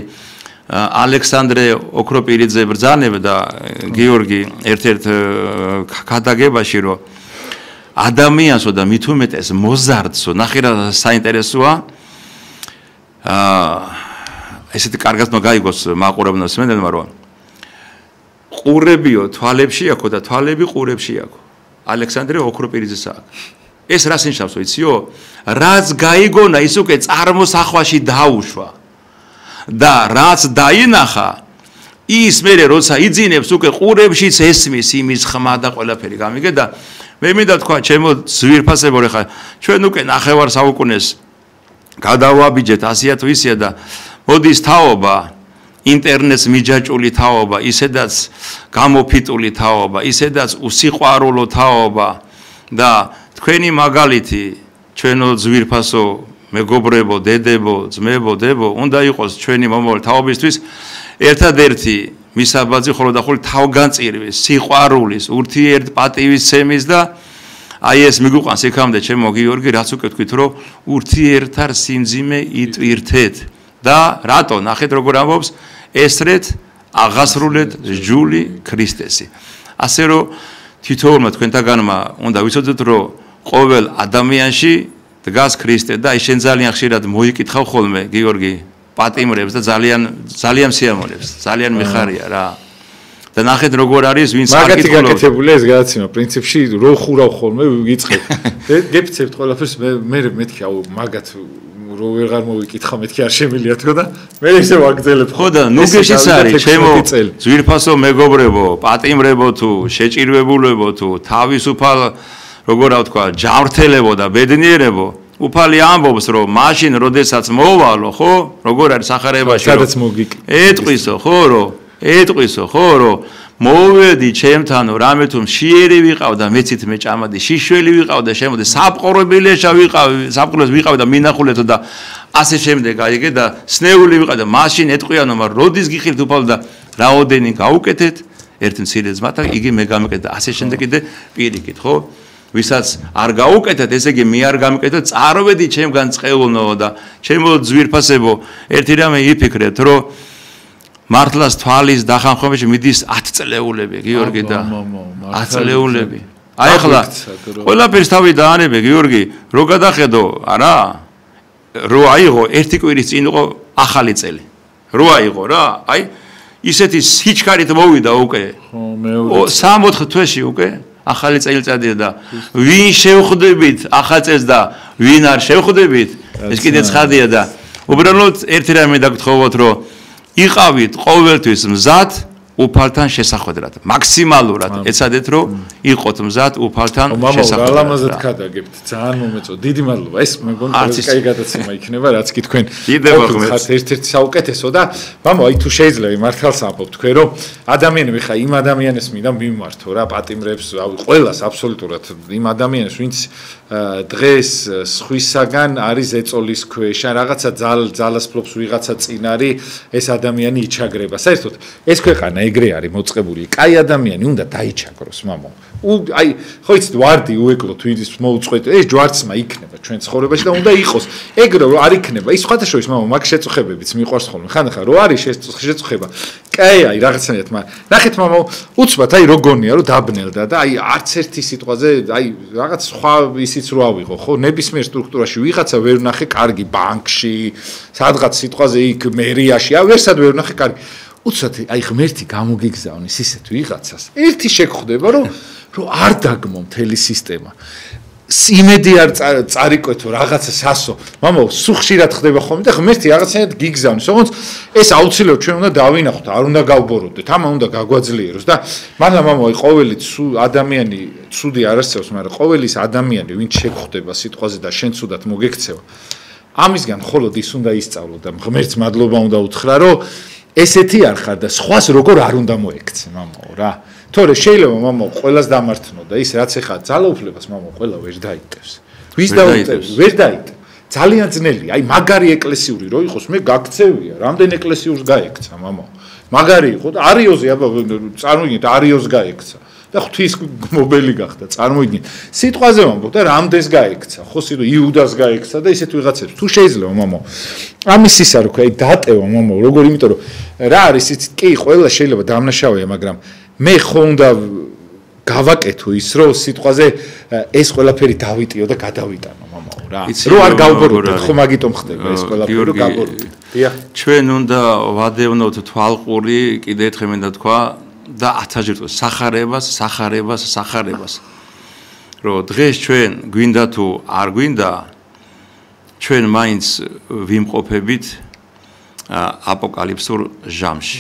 ალექსანდრე ოქროპირიძე ბრძანებდა გიორგი ერთ-ერთ ქადაგებაში რომ ადამიანსო და მით უმეტეს მოზარდსო ნახე რა საინტერესოა ესეთი კარგად მაგაიგოს მაყურებელს მენელმა რომ ყურებიო თვალებში აქო და თვალები ყურებში აქო ალექსანდრე ოქროპირიძეს აქვს ეს რას ნიშნავს ვიციო რაც გაიგონა ის უკვე წარმოსახვაში დაუშვა და რაც დაინახა ის მერე როცა იძინებს უკვე ყურებშიც ესმის იმის ხმა და ყველაფერი გამიგე და მე მინდა თქვა ჩემო ზვირფასებო ხა ჩვენ უკვე ნახევარ საუკუნეს გადავაბიჯეთ ასია თუ ისია და მოდის თაობა ინტერნეტს მიჯაჭული თაობა ისედაც გამოფიტული თაობა ისედაც უსიყვარულო თაობა და თქვენი მაგალითი ჩვენო ზვირფასო მეგობრებო დედებო ძმებო დებო უნდა იყოს ჩვენი მომავალ თაობისთვის ერთადერთი მისაბაძი ხოლო და ხოლმე თავგანწირვის სიყვარულის ურთიერთპატივისცემის და აი ეს მიგვიყვანს იქამდე ჩემო გიორგი რაც უკვე თქვით რომ ურთიერთარ სიმძიმე იტვირთეთ და რატო ნახეთ როგორ ამბობს ესრეთ აღასრულეთ ჯული ქრისტესი ასე რომ თითოეულმა თქვენთაგანმა უნდა ვიცოდეთ რომ ყოველ ადამიანში დგას ქრისტე და აი შენ ძალიან ხშირად მოიკითხავ ხოლმე გიორგი პატიმრებს და ძალიან სიამოვნებს ძალიან მიხარია რა და ნახეთ როგორ არის ვინც არ კითხულობს მაგათი გაკეთებული ეს გადაცემა პრინციპში რო ხურავ ხოლმე ვიგიწყებ გეფცებთ ყველაფერს მე მეთქი აუ მაგათ რო ვეღარ მოვიკითხა მეთქი არ შემილია თქო და მე ისე ვაგზელებ ხო და ნუ გეშიც არის ჩემო ზვირფასო მეგობრებო პატიმრებო თუ შეჭირვებულებო თუ თავისუფალ როგორ ვთქვა ჯანმრთელებო და ბედნიერებო უფალი ამბობს რომ მაშინ როდესაც მოვალო ხო როგორ არის სახარებაში სადაც მოგიკ ეტყვისო ხო რომ მოვედი ჩემთანო რამე თუ მშიერი ვიყავ და მეცით მე ჭამადი შიშველი ვიყავ და შემოდე საპყრობილეშა ვიყავ და მინახულეთო და ასე შემდეგ აიგე და სნეული ვიყავ და მაშინ ეტყვიანო მაგრამ როდის გიხილთ უფალო და რაოდენი გაუკეთეთ ერთი მცირე ძმათა იგი მე გამეკეთე და ასე შემდეგ კიდე პირიქით ხო ვისაც არ გაუკეთეთ ესე იგი მე არ გამეკეთე წარვედი ჩემგან წყეულნო და ჩემო ძვირფასებო ერთი რამე იფიქრეთ რომ მართლაც თვალის დახამხმებაში მიდის 10 წლეულები გიორგი და 10 წლეულები აი ახლა ყველაფერს თავი დაანებე გიორგი რო გადახედო არა რო აიღო ერთი კვირის წინ იყო ახალი წელი რო აიღო რა აი ისეთი სიჩქარით მოვიდა უკვე 3-4 თვეში უკვე ახალი წელიწადია და ვინ შევხვდებით ახალ წელს და ვინ არ შევხვდებით ეს კიდე ცხადია და უბრალოდ ერთი რამე დაგთხოვოთ რომ იყავით ყოველთვის მზად უფალთან შესახვედრად მაქსიმალურად ეცადეთ რომ იყოთ მზად უფალთან შესახვედრად მამა ლამაზად ქადაგებთ ძალიან მომეწო დიდი მადლობა ეს მეგონი კაი გადაცემა იქნება რაც კი თქვენ ხართ ერთ-ერთი საუკეთესო და მამა აი თუ შეიძლება მართალს ამბობ თქვენ რომ ადამიანები ხა იმ ადამიანებს მინდა მიმართო რა პატიმრებს ყველას აბსოლუტურად იმ ადამიანებს ვინც დღეს სხვისაგან არის ეწოლის ქვეშ ან რაღაცა ძალას ფლობს ვიღაცა წინ არის ეს ადამიანი იჩაგრება საერთოდ ეს ქვეყანა ეგრე არის მოწყებული კაი ადამიანი უნდა დაიჩაგროს მამო აი ხო იცით ვარდი უეკლოთ ვიდის მოუწყვეტ ეს ჯვარცმა იქნება ჩვენ ცხოვრებაში და უნდა იყოს ეგრე რომ არ იქნება ის სხვათა შორის მამო მაგ შეწუხებებიც მიყვარს ხოლმე ხანდახან რო არის შეწუხება კაი აი რაღაცნაირად მაგრამ ნახეთ მამო უცბად აი როგონია რომ დაბნელდა და აი არც ერთი სიტყვაზე აი რაღაც სხვა ისიც რო ავიღო ხო ნებისმიერ სტრუქტურაში ვიღაცა ვერ ნახე კარგი ბანკში სადღაც სიტყვაზე იქ მერიაში აი ვერსად ვერ ნახე კარგი უცბად აი ღმერთი გამოგიგზავნის ისეთ ვიღაცას ერთი შეგხვდება რომ არ დაგმო მთელი სისტემა იმედი არ წარიკვეთო რაღაცა სასო მამო სულ ხშირად ხდება ხოლმე და ღმერთი რაღაცნაირად გიგზავნის ოღონდ ეს აუცილებლად ჩვენ უნდა დავინახოთ არ უნდა გავბოროდეთ ამან უნდა გაგვაძლიეროს და მაგრამ მამო აი ყოველი ადამიანი ცუდი არ არსებობს მაგრამ ყოველი ის ადამიანი ვინც შეგხვდება სიტყვაზე და შენ ცუდად მოგექცევა ამისგან მხოლოდ ის უნდა ისწავლო და ღმერთს მადლობა უნდა უთხრა რომ ესეთი არ ხარ და სხვას როგორ არ უნდა მოექცე მამაო რა თორე შეიძლება მამაო ყველას დამართნო და ის რაც ეხა ძალაუფლებას მამაო ყველა ვერ დაიტევს ვის დაუტევს ვერ დაიტევ ძალიან ძნელია აი მაგარი ეკლესიური რო იყოს მე გაქცევია რამდენ ეკლესიურს გაექცა მამაო მაგარი იყო და არიოზე აბა წარმოიდგინეთ არიოს გაიქცა და ღვთის მობელი გახდა წარმოიდგინეთ სიტყვაზე ვამბობ და რამდენს გაიქცა ხო სიტყვა იუდას გაიქცა და ისეთ ვიღაცებს თუ შეიძლება მამო ამის ის არ ვქვა აი დატევა მამო როგორ იმიტომ რომ რა არის იცით კი ყველა შეიძლება დამნაშავეა მაგრამ მე ხო უნდა გავაკეთო ის რომ სიტყვაზე ეს ყველაფერი დავიტიო და გადავიტანო მამაო რა რომ არ გავბოროტოთ ხო მაგიტომ ხდება ეს ყველაფერი რომ გავბოროტოთ დიახ ჩვენ უნდა ვადევნოთ თვალყური კიდე ერთხელ მინდა თქვა და 1000 ჯერ სახარებას რომ დღეს ჩვენ გვინდა თუ არ გვინდა ჩვენ მაინც ვიმყოფებით აპოკალიფსურ ჟამში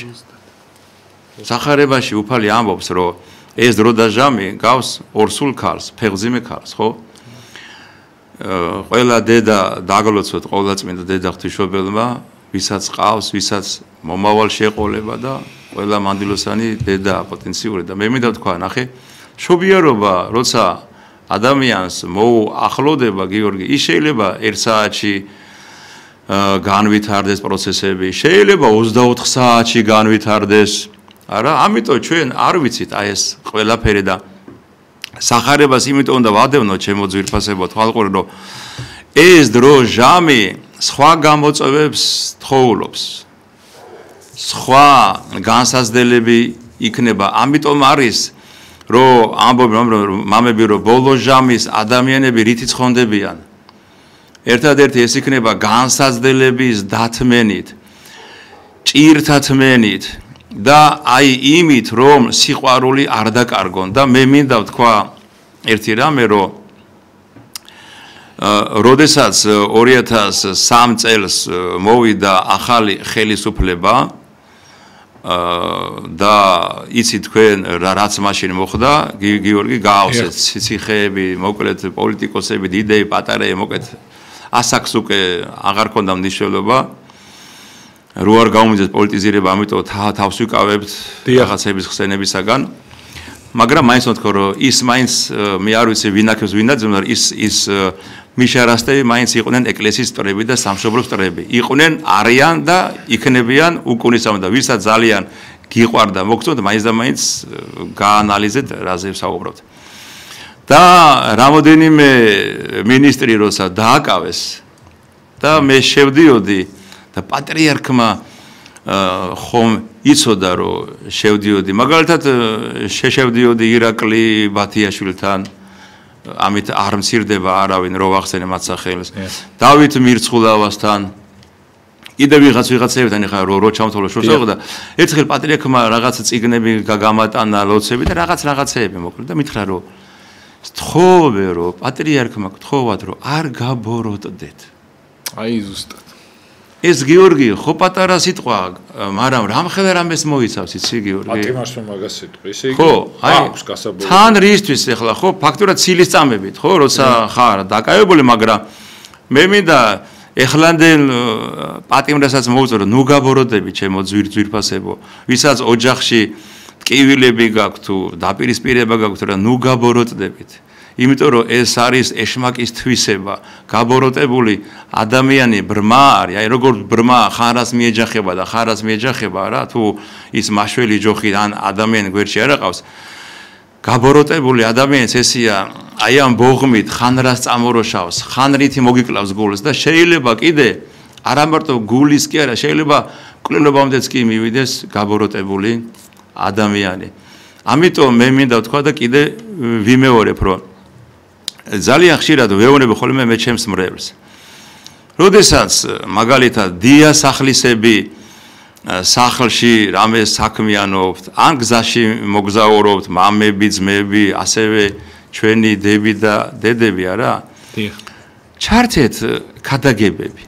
სახარებაში უფალი ამბობს რომ ეს დრო და ჟამი გავს ორსულ ქალს ფეხმძიმე ქალს ხო ყველა დედა დაგლოცოთ ყოვლადწმინდა დედა ღვთისმშობელმა ვისაც ყავს ვისაც მომავალ შეყოლება და ყველა მანდილოსანი დედა პოტენციური და მე მინდა თქვა ნახე შობიარობა როცა ადამიანს მოუახლოვდება გიორგი ის შეიძლება 1 საათში განვითარდეს პროცესები შეიძლება 24 საათში განვითარდეს არა ამიტომ ჩვენ არ ვიცით აი ეს ყველაფერი და სახარებას იმიტომ უნდა ვადევნოთ ჩემო ძვირფასებო თვალყური რომ ეს დრო ჟამი სხვა გამოწვევებს თხოვლობს სხვა განსაზრდელები იქნება ამიტომ არის რომ ამბობენ მამები რომ ბოლო ჟამის ადამიანები რითი ცხონდებიან ერთადერთი ეს იქნება განსაზრდელების დათმენით ჭირთა თმენით და აი იმით რომ სიყვარული არ დაკარგონ და მე მინდა ვთქვა ერთი რამე რომ როდესაც 2003 წელს მოვიდა ახალი ხელისუფლება და იცით თქვენ რაც მაშინ მოხდა გიორგი გაავსეთ ციხეები მოკლედ პოლიტიკოსები დიდები პატარები მოკლედ ასაკს უკვე აღარ ქონდა მნიშვნელობა რო არ გამომიძეს პოლიტიზირება ამიტომ თავს ვიკავებთ რაღაცების ხსენებისაგან მაგრამ მაინც ვთქვა რომ ის მაინც მე არ ვიცი ვინ აქებს ვინ დაძმნა ის მიშარასტები მაინც იყვნენ ეკლესიის წრეები და სამშობლოს წრეები იყვნენ არიან და იქნებიან უკუნისამ და ვისაც ძალიან გიყვარდა მოგწონდა მაინც და მაინც გაანალიზეთ რაზე ვსაუბრობთ და რამოდენიმე მინისტრი როცა დააკავეს და მე შევდიოდი და პატრიარქმა ხომ იცოდა რომ შევდიოდი მაგალითად შევდიოდი ირაკლი ბათიაშვილთან ამით არ მცირდება არავინ რო ვახსენე მათ სახელს დავით მირცხულავასთან კიდე ვიღაცებთან ეხა რო ჩამთვალო შორსაუღო და ერთხელ პატრიარქმა რაღაც წიგნები გამატანა ლოცები და რაღაცეები მოკლედ და მითხრა რომ თხოვე რომ პატრიარქმა გთხოვათ რომ არ გაბოროტდეთ აი ზუსტად ეს გიორგი ხო პატარა სიტყვა მაგრამ რამხელა რამეს მოიცავს იცი გიორგი პატიმარსო მაგას სიტყვა ესე იგი ხო აქვს გასაბოლოო თან რისთვის ახლა ხო ფაქტურად ცილის წამებით ხო როცა ხარ დაკავებული მაგრამ მე მინდა ეხლანდელ პატიმრასაც მოვუწრო ნუ გაბოროტები ჩემო ძვირფასებო ვისაც ოჯახში ტკივილები გაქვთ თუ დაპირისპირება გაქვთ რა ნუ გაბოროტდებით იმიტომ რომ ეს არის ეშმაკის თვისება გაბოროტებული ადამიანი ბრმა არის აი როგორ ბრმა ხარას მიეჯახება და ხარას მიეჯახება რა თუ ის მაშველი ჯოხი ან ადამიანი გვერდში არ აყავს გაბოროტებული ადამიანს ესია აი ამ ბოღმით ხანრას წამოროშავს ხანრითი მოგიკლავს გულს და შეიძლება კიდე არა მარტო გულის კი არა შეიძლება კვლელობამდეც კი მივიდეს გაბოროტებული ადამიანი ამიტომ მე მინდა ვთქვა და კიდე ვიმეორებ რომ ძალიან ხშირად ვეუბნები ხოლმე მე ჩემს მრევლს. როდესაც მაგალითად დია სახლისები სახლში რამე საქმიანობთ, ან გზაში მოგზაურობთ, მამები, ძმები, ასევე ჩვენი დები და დედები არა? დიახ. ჩართეთ ქადაგებები.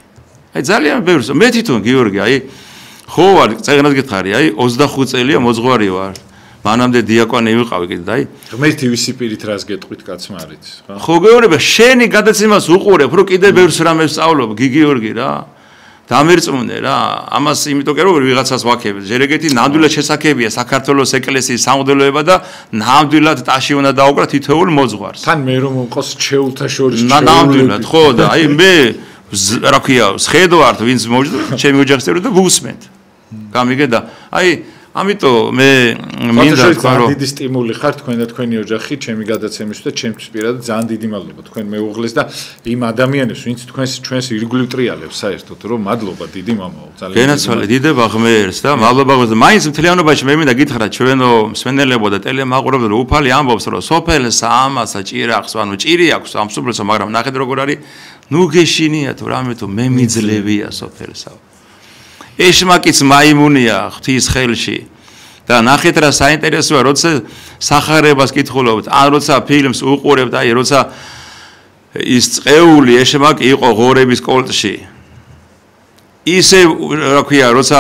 აი ძალიან ბევრს მე თვითონ გიორგი აი ხო ვარ წეგნად გითხარი აი 25 წელია მოძღვარი ვარ. მანამდე დიაკვანი ვიყავი კიდე და აი ღმერთი ვისი პირით რას გეტყვით კაცმა არის ხო ხო გეუბნება შენი გადაცემას უყურებ რომ კიდე ბევრს რამეს სწავლობ გიორგი რა დამერწმუნე რა ამას იმიტომ კი რომ ვიღაცას ვაქებთ ჯერეგეთი ნამდვილად შესაძლებელია საქართველოს ეკლესიის სამღვდელოება და ნამდვილად ტაში უნდა დაუკრა თითოეულ მოძღვარს თან მე რომ მყავს ჩეულთა შორის ნამდვილად ხო და აი მე რა ქვია სხედვართ ვინც მოვიძო ჩემი ოჯახის წევრი და ვუსმენთ გამიგე და აი ამიტომ მე მინდა თქვა რომ დიდი სტიმული ხარ თქვენ და თქვენი ოჯახი ჩემი გადაცემისთვის და ჩემთვის პირადად ძალიან დიდი მადლობა თქვენ მეუღლეს და იმ ადამიანებს ვინც ჩვენს ირგვლივ ტრიალებს საერთოდ რომ მადლობა დიდი მამაო ძალიან გენაცვალე დიდება ღმერთს და მადლობა ღმერთს მაინც მთლიანობაში მე მინდა გითხრა ჩვენო მსმენელებო და ტელემაყურებელო რომ უფალი ამბობს რომ სოფელს ამასა ჭირახს ანუ ჭირი აქვს ამ სოფელსა მაგრამ ნახეთ როგორ არის ნუ გეშინია თუ რამე თუ მე მიძლევია სოფელსა ეშმაკიც მაიმუნია ღვთის ხელში და ნახეთ რა საინტერესოა როცა სახარებას კითხულობთ ან როცა ფილმს უყურებთ აი როცა ის წეული ეშმაკი იყო ღორების კოლტში ისე რა ქვია როცა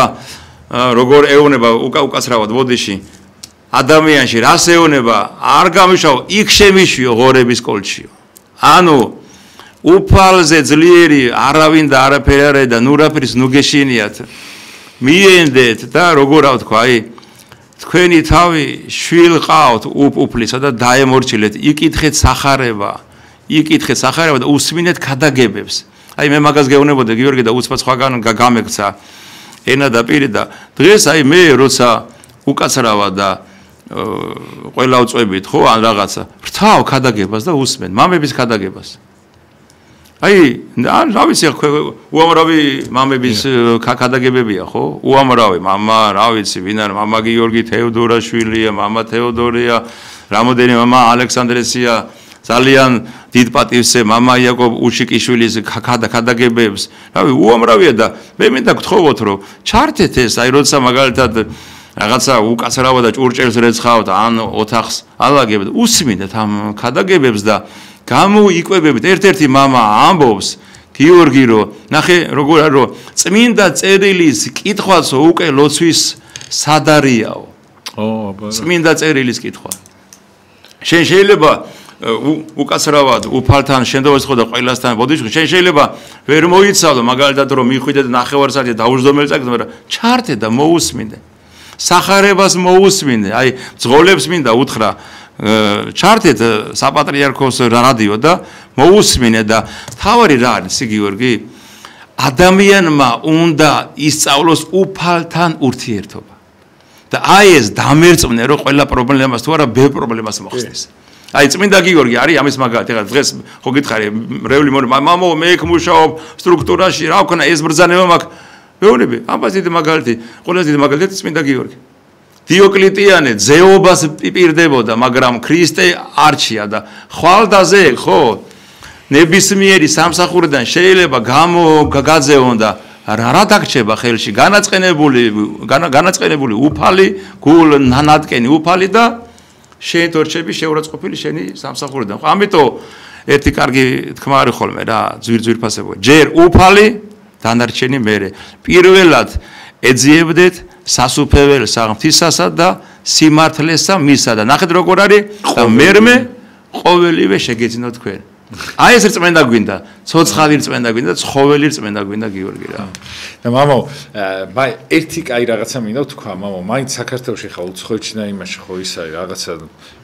როგორ ეუნება უკაცრავად ბოდიში ადამიანში რას ეუნება არ გამიშავ იქ შემიშვიო ღორების კოლტშიო ანუ უფალზე ძლიერი არავინ და არაფერი არა და ნურაფრის ნუგეშინიათ მიენდეთ და როგორ ავთქვა აი თქვენი თავი შვილ ყავთ უფლისა და დაემორჩილეთ იკითხეთ სახარება და უსმინეთ ქადაგებებს აი მე მაგას გეუბნებოდი გიორგი და უცბად სხვაგან გამექცა ენა და პირი და დღეს აი მე როცა უკაცრავა და ყველა უწვევით ხო ან რაღაცა ვრთავ ქადაგებას და უსმენ მამების ქადაგებას აი რა ვიცი უამრავი მამების ქადაგებებია ხო უამრავი მამა რა ვიცი ვინ არის მამა გიორგი თეოდორაშვილია მამა თეოდორია რამოდენი მამა ალექსანდრესია ძალიან დიდ პატივზე მამა იაკობ უშიკიშვილის ქადაგებებს რავი უამრავია და მე მინდა გთხოვოთ რომ ჩართეთ ეს აი როცა მაგალითად რაღაცა უკაცრავა და ჭურჭელს რეცხავთ ან ოთახს ალაგებთ უსმინეთ ამ ქადაგებებს და გამოიკვებებით ერთ-ერთი მამა ამბობს გიორგი რომ ნახე როგორ არის რომ წმინდა წერილის კითხვაც უკვე ლოცვის სადარიაო წმინდა წერილის კითხვა შენ შეიძლება უკაცრავად უფალთან შენდოვას ხო და ყველასთან ბოდიში შენ შეიძლება ვერ მოიცავდო მაგალითად რომ მიხვიდე და ნახევარსაათი დაუჯდომელი წაკეთე მაგრამ ჩართე და მოусმინე სახარებას მოусმინე აი ძღოლებს მინდა უთხრა ჩართეთ საპატრიარქოს რადიო და მოусმინე და თავარი რა არის გიორგი ადამიანმა უნდა ისწავლოს უფალთან ურთიერთობა და აი ეს დამერწმნე რომ ყველა პრობლემას თუ არა ბევრ პრობლემას მოხსნის აი წმინდა გიორგი არის ამის მაგალითი ეხლა დღეს ხო გითხარი მრევლი მამო მე იქ მუშაობ სტრუქტურაში რა ვქნა ეს ბრძანება მაქვს მეუბნები ამას დიდი მაგალითი ყველაზე დიდი მაგალითი წმინდა გიორგი დიოკლეტიანე ძეობას პირდებოდა მაგრამ ქრისტე არჩია და ხვალდაზე ხო ნებისმიერი სამსახურიდან შეიძლება გაგაძეონ და რა დაგჭება ხელში განაწყენებული უფალი გულ ნანატკენი უფალი და შენ თორჩები შეურაცხყოფილი შენი სამსახურიდან ხო ამიტომ ერთი კარგი თქმა არის ხოლმე რა ძვირფასებო ჯერ უფალი დანარჩენი მერე პირველად ეძიებდეთ სასუფეველსა ღვთისასა და სიმართლესა მისა და ნახეთ როგორ არის და მერმე ყოველივე შეგეძინოთ თქვენ აი ეს რწმენდა გვინდა ცოცხალი რწმენდა გვინდა ცხოველი რწმენდა გვინდა გიორგი რა და მამო მაი ერთი კაი რაღაცა მინდა თქვა მამო მაინც საქართველოში ხა უცხოეთში და იმაში ხო ისა რაღაცა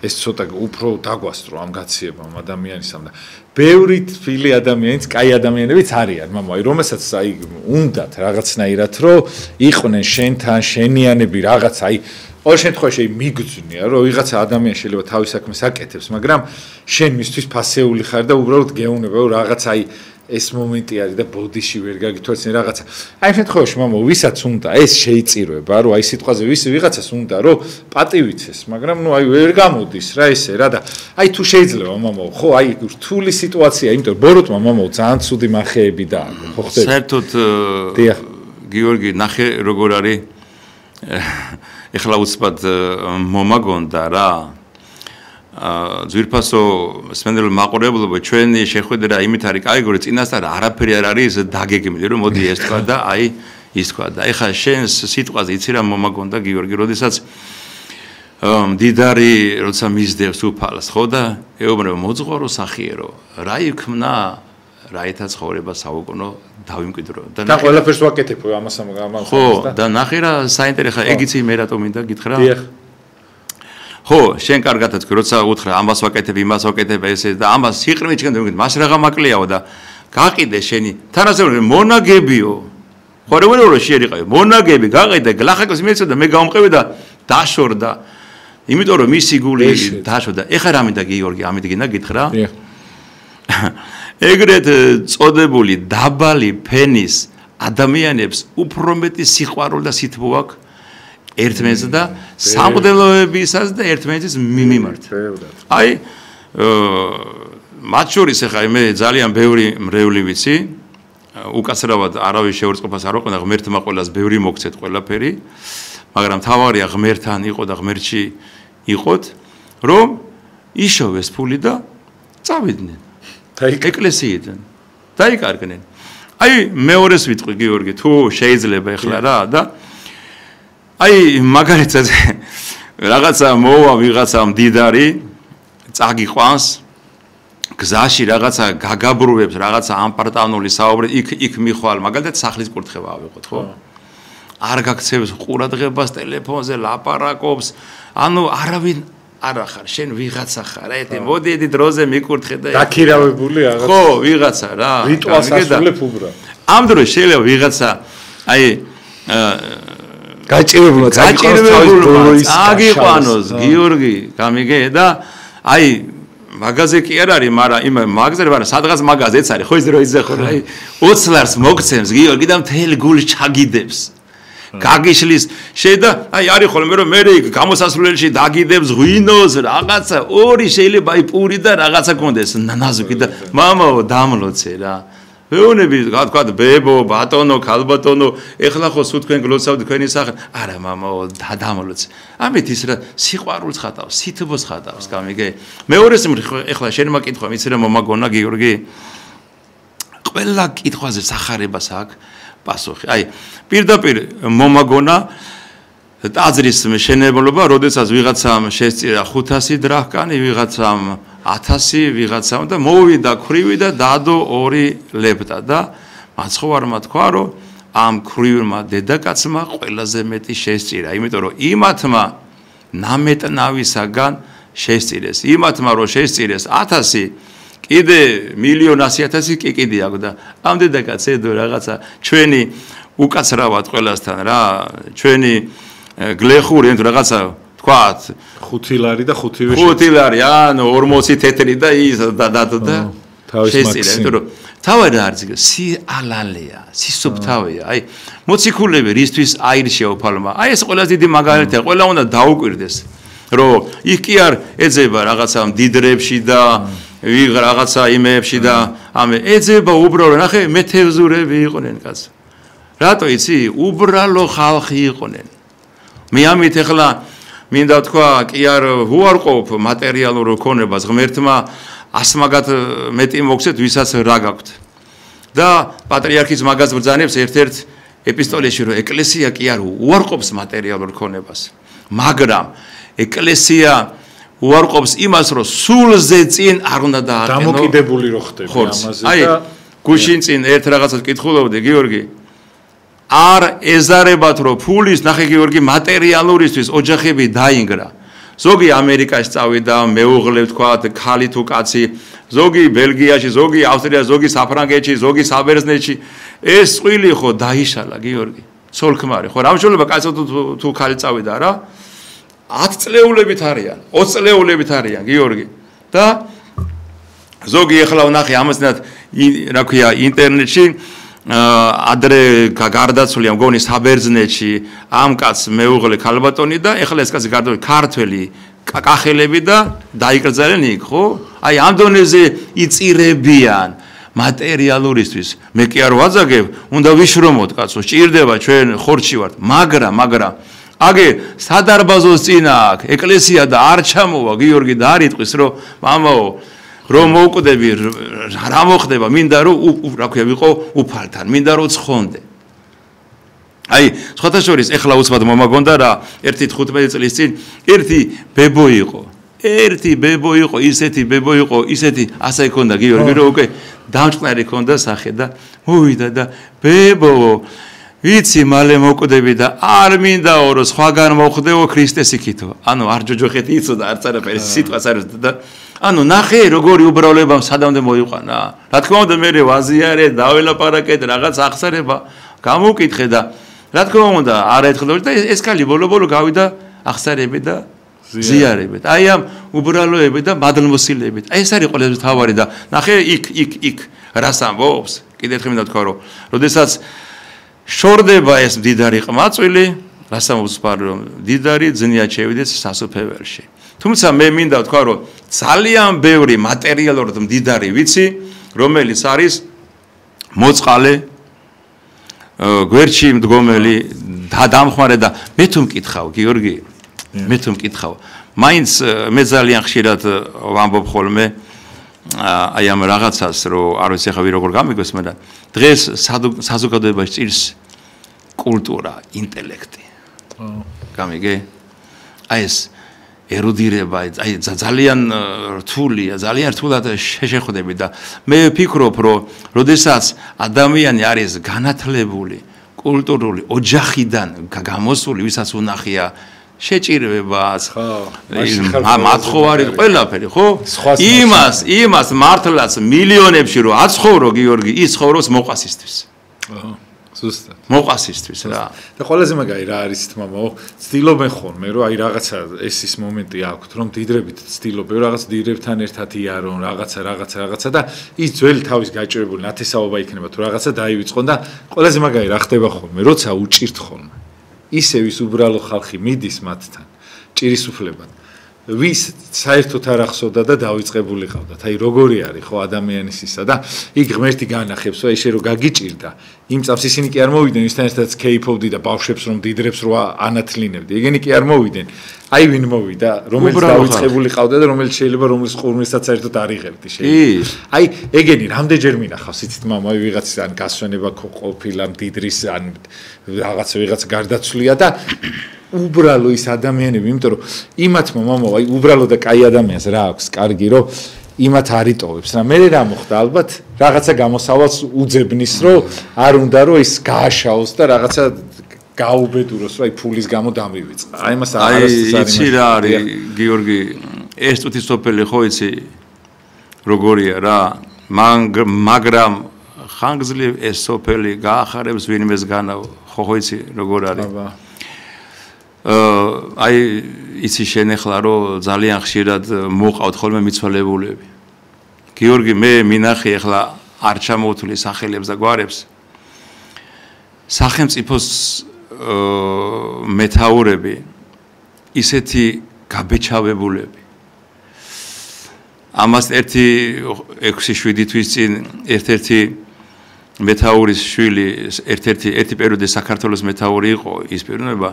ეს ცოტა უფრო დაგვასტრო ამ გაციებამ ადამიანისამ და ბევრი თბილი ადამიანიც კაი ადამიანებიც არიან მამო აი რომელსაც აი უნდათ რაღაცნაირად რომ იყვნენ შენთან შენიანები რაღაც აი ყოველ შემთხვევაში მიგძვნია რომ ვიღაცა ადამიანი შეიძლება თავის საქმეს აკეთებს მაგრამ შენ მისთვის ფასეული ხარ და უბრალოდ გეუბნება რომ რაღაც აი ეს მომენტი არის და ბოდიში ვერ გაგითვალისწინე რაღაცა აი ამ შემთხვევაში მამო ვისაც უნდა ეს შეიწირვება რომ აი სიტყვაზე ვიღაცას უნდა რომ პატივიცეს მაგრამ ნუ აი ვერ გამოდის რა ესე რა და აი თუ შეიძლება მამო ხო აი რთული სიტუაცია იმიტომ ბოროტმა მამო ძალიან ცუდი მახეები და ხო ხდება საერთოდ გიორგი ნახე როგორ არის ეხლა უცბად მომაგონდა რა ძვირფასო სპენდელ მაყურებლობა ჩვენი შეხვედრა იმით არის კაიგორი წინასწარ არაფერი არ არის დაგეგმილი რომ მოდი ეს თქვა და აი ის თქვა და ეხლა შენს სიტყვაზე იცი რა მომაგონდა გიორგი როდესაც მდიდარი როცა მისდევს უფალს ხო და ეუბნება მოძღვარო სახიერო რა იქმნა რაითა ცხოვრება საუკუნო დავიმკვიდრო და ყველაფერს ვაკეთებ ამას ხო და ნახე რა საინტერესო ეგიცი მე რატომ მინდა გითხრა ხო შენ კარგად თქვი როცა უთხრა ამას ვაკეთებ იმას ვაკეთებ ესე და ამას სიყრმით ჩქენ მას რაღა მაკლეაო და გაყიდე შენი თანასწორად მონაგებიო ხوارებული რომ შეერიყავი მონაგები გაყიდა გლახაკოს მეცოდა მე გამყევი და დაშორდა იმიტომ რომ მისი გული დაშორდა ეხა რა მინდა გიორგი ამიდგინა გითხრა ეგრეთ წოდებული დაბალი ფენის ადამიანებს უფრო მეტი სიყვარული და სითბო აქვს ერთმანეთს და სამღვდელოებისას და ერთმანეთის მიმართ აი მათ შორის ახლა მე ძალიან ბევრი მრევლი ვიცი უკაცრავად არავის შეურწყობას არ ვაყენდა ღმერთმა ყველას ბევრი მოგცეთ ყველაფერი მაგრამ თავარია ღმერთთან იყო და ღმერთში იყოთ რომ იშოვეს ფული და წავიდნენ ეკლესიიდან დაიკარგნენ აი მეორეს ვიტყვი გიორგი თუ შეიძლება ახლა რა და აი მაგალითად რაღაცა მოვა ვიღაცა მდიდარი წაგიყვანს გზაში რაღაცა გაგაბრუებს რაღაცა ამპარტანული საუბრით იქ მიხვალ მაგალითად სახლის კურთხევა ავიღოთ ხო არ გაქცევს ყურადღებას ტელეფონზე ლაპარაკობს ანუ არავინ არა ხარ შენ ვიღაცა ხარ აი მოდი ედი დროზე მიკურთხე და დაქირავებული რაღაც ხო ვიღაცა რა რიტუალს ასრულებ უბრალოდ ამ დროს შეიძლება ვიღაცა აი გაჭირებულად აგიყვანოს გიორგი გამიგე და აი მაგაზე კი არ არის მაგრამ იმ მაგაზე არა სადღაც მაგაზეც არის ხო ის რო იზახო აი 20 ლარს მოგცემს გიორგი და მთელი გული ჩაგიდებს გაგიშლის შედა აი არის ხოლმე რომ მე გამოსასვლელში დაგიდებს ღვინოს რაღაცა ორი შეიძლება აი პური და რაღაცა კონდეს ნაზუკი და მამაო დამლოცე რა ვეუნები თქვა ბებო ბატონო ქალბატონო ეხლა ხო სულ თქვენ გლოცავთ თქვენი სახე არა მამაო დამლოცე ამით ის რა სიყვარულს ხატავს სითბოს ხატავს გამიგე მეორეს ეხლა შენ მაკითხვა მიცი რა მომაგონა გიორგი ყველა კითხვაზე სახარებას აქვს პასუხი აი პირდაპირ მომაგონა ტაძრის მშენებლობა როდესაც ვიღაცამ შესწირა 500 დრახკანი ვიღაცამ 1000 ვიღაცამ და მოვიდა ქრივი და დადო 2 ლეპტა და მაცხოვარმა თქვა რომ ამ ქრივმა დედაკაცმა ყველაზე მეტი შესწირა იმიტომ რომ იმათმა ნამეტნავისაგან შესწირეს იმათმა რომ შესწირეს 1000 კიდე 1,100,000 კი კიდე აქვს და ამ დედაკაცს ედო რაღაცა ჩვენი უკაცრავად ყველასთან რა ჩვენი გლეხური თუ რაღაცა თქვათ 5 ლარი და 5 ლარი ანუ 40 თეთრი და ის და თავის მაქსიმუმ თავი არის სიალალეა სისუფთავია აი მოციქულები რისთვის აირჩია უფალმა აი ეს ყველაზე დიდი მაგალითია ყველა უნდა დაუკვირდეს რომ იქ კი არ ეძება რაღაცა მდიდრებში და რაღაცა იმეებში და ამე ეძება უბრალოდ ნახე მეთევზურები იყვნენ კაცო რატო იცი უბრალო ხალხი იყვნენ მე ამით ახლა მინდა თქვა კი არ ვუარყოფ მატერიალურ ქონებას ღმერთმა ასმაგად მეტი მოგცეთ ვისაც რა გაქვთ და პატრიარქის მაგას ბრძანებს ერთ-ერთ ეპისტოლეში რომ ეკლესია კი არ უარყოფს მატერიალურ ქონებას მაგრამ ეკლესია უარყოფს იმას რომ სულზე წინ არ უნდა დაარყენო დამოკიდებული რო ხდები ამაზე და აი გუშინ წინ ერთ რაღაცას კითხულობდი გიორგი არ ეზარებათ რომ ფულის ნახე გიორგი მატერიალურისთვის ოჯახები დაინგრა ზოგი ამერიკაში წავიდა მეუღლე თქვათ ქალი თუ კაცი ზოგი ბელგიაში ზოგი ავსტრიაში ზოგი საფრანგეთში ზოგი საბერძნეთში ეს წვილი ხო დაიშალა გიორგი ცოლქმარი ხო რამშოლება კაცო თუ ქალი წავიდა რა 10 წლეულებით არიან 20 წლეულებით არიან გიორგი და ზოგი ახლა ვნახე ამასნად რა ქვია ინტერნეტში ადრე გარდაცვლია მგონი საბერძნეთში ამ კაცს მეუღლე ქალბატონი და ახლა ეს კაცი გარდაცვლილი ქართველი კახელები და დაიკრძალენ იქ ხო აი ამ დონეზე იწირებიან მატერიალურისთვის მე კი არ ვაძაგებ უნდა ვიშრომოთ კაცო სჭირდება ჩვენ ხორჩი ვართ მაგრამ აგე სადარბაზოს წინა აქ ეკლესია და არ ჩამოვა გიორგი და არ იტყვის რომ მამაო რომ მოვკვდები რა მოხდება მინდა რომ რა ქვია ვიყო უფალთან მინდა რომ ცხონდე აი სხვათა შორის ეხლა უცბად მომაგონდა რა 15 წლის წინ ერთი ბებო იყო ისეთი ბებო იყო ისეთი ასე იქონდა გიორგი რომ უკვე დამჭყნარი ქონდა სახე და მოვიდა და ბებო ვიცი მალე მოკვდები და არ მინდაო რომ სხვაგან მოხვდეო ქრისტეს იქითო ანუ არ ჯოჯოხეთი იცოდა არც არაფერი სიტყვას არ და ანუ ნახე როგორი უბრალოება სადამდე მოიყვანა რა თქმა უნდა მე ვაზიარე დაველაპარაკეთ რაღაც ახსარება გამოვკითხე და რა თქმა უნდა არაერთხელ და ეს კალი ბოლო-ბოლო გავიდა აღსარებით და ზიარებით. აი ამ უბრალოებით და მადლმოსილებით. აი ეს არის ყველაზე მთავარი და ნახე იქ რას ამბობს? კიდევ ერთხელ მინდა თქვა რომ როდესაც შორდება ეს მდიდარი ყმაწვილი, რას ამბობს პავლე რომ მდიდარი ძნია შევიდეს სასופეველში. თუმცა მე მინდა თქვა რომ ძალიან ბევრი მატერიალურად მდიდარი ვიცი, რომელიც არის მოწყალე გვერდში მდგომელი დამხმარე და მე თუ მკითხავ გიორგი მე თუ მკითხავ მაინც მე ძალიან ხშირად ვამბობ ხოლმე აი ამ რაღაცას რომ არ ვიცი ხა ვი როგორ გამიგოს მაგრამ დღეს საზოგადოებაში წირს კულტურა ინტელექტი გამიგე აი ეს ერუდირება აი ძალიან რთულია ძალიან რთულად შეხვდები და მე ვფიქრობ რომ როდესაც ადამიანი არის განათლებული კულტურული ოჯახიდან გამოსული ვისაც უნახია შეჭირებას მათხოვარი ყველაფერი ხო იმას მართლაც მილიონებში რომ აცხოვრო გიორგი ის ხოვრობს მოყვასისთვის ზუსტად მოყვასისთვის რა და ყველაზე მაგარი რა არის თმამო ცდილობენ ხოლმე რომ აი რაღაცა ეს ის მომენტი აქვს რომ დიდრებით ცდილობენ რაღაც დიდრებთან ერთად იარონ რაღაცა და ის ძველი თავის გაჭირებული ნათესაობა იქნება თუ რაღაცა დაივიწყონ და ყველაზე მაგარი რა ხდება ხოლმე როცა უჭირთ ხოლმე ისევ ის უბრალო ხალხი მიდის მათთან ჭირისუფლებად ვის საერთოდ არ ახსოვდა და დავიწყებული ყავდათ აი როგორი არის ხო ადამიანის ისა და იქ ღმერთი განახებს აი შე რო გაგიჭირდა იმ წამს ისინი კი არ მოვიდნენ ვისთან ერთად კეიფობდი და ბავშვებს რომ დიდრებს რო ანათლინებდი ეგენი კი არ მოვიდნენ აი ვინ მოვიდა რომელიც დავიწყებული ყავდა და რომელიც შეიძლება რომლის ყურმესაც საერთოდ არ იღებდი შეიძლება აი ეგენი რამდენჯერ მინახავს იცით მამა აი ვიღაცის ან გასვენება ყოფილა დიდრის ან რაღაც გარდაცვლია და უბრალო ის ადამიანები, იმიტომ რომ იმათმა მამაო, აი უბრალო და კაი ადამიანს რა აქვს, კარგი რომ იმათ არიტოვებს რა. მე რა მოხდა ალბათ რაღაცა გამოსავალს უძებნის რომ არ უნდა რომ ის გააშაოს და რაღაცა გაუბედუროს რომ აი ფულის გამო დამივიწყა. აი მას არასდროს არ იცი რა არის გიორგი ეს თუთი სოფელი ხო იცი როგორია რა მაგრამ ხანგრძლივ ეს სოფელი გაახარებს ვინმეს განა ხო იცი როგორ არის აი იცი შენ ახლა რომ ძალიან ხშირად მოყავთ ხოლმე მიცვალებულები. გიორგი მე მინახე ახლა არ ჩამოვთვლი სახელებს და გვარებს. სახელმწიფოს მეთაურები ისეთი გაბეჭავებულები. ამას 6-7 თვის წინ ერთ-ერთი მეთაურის შვილი ერთ-ერთი პერიოდი საქართველოს მეთაური იყო ის პიროვნება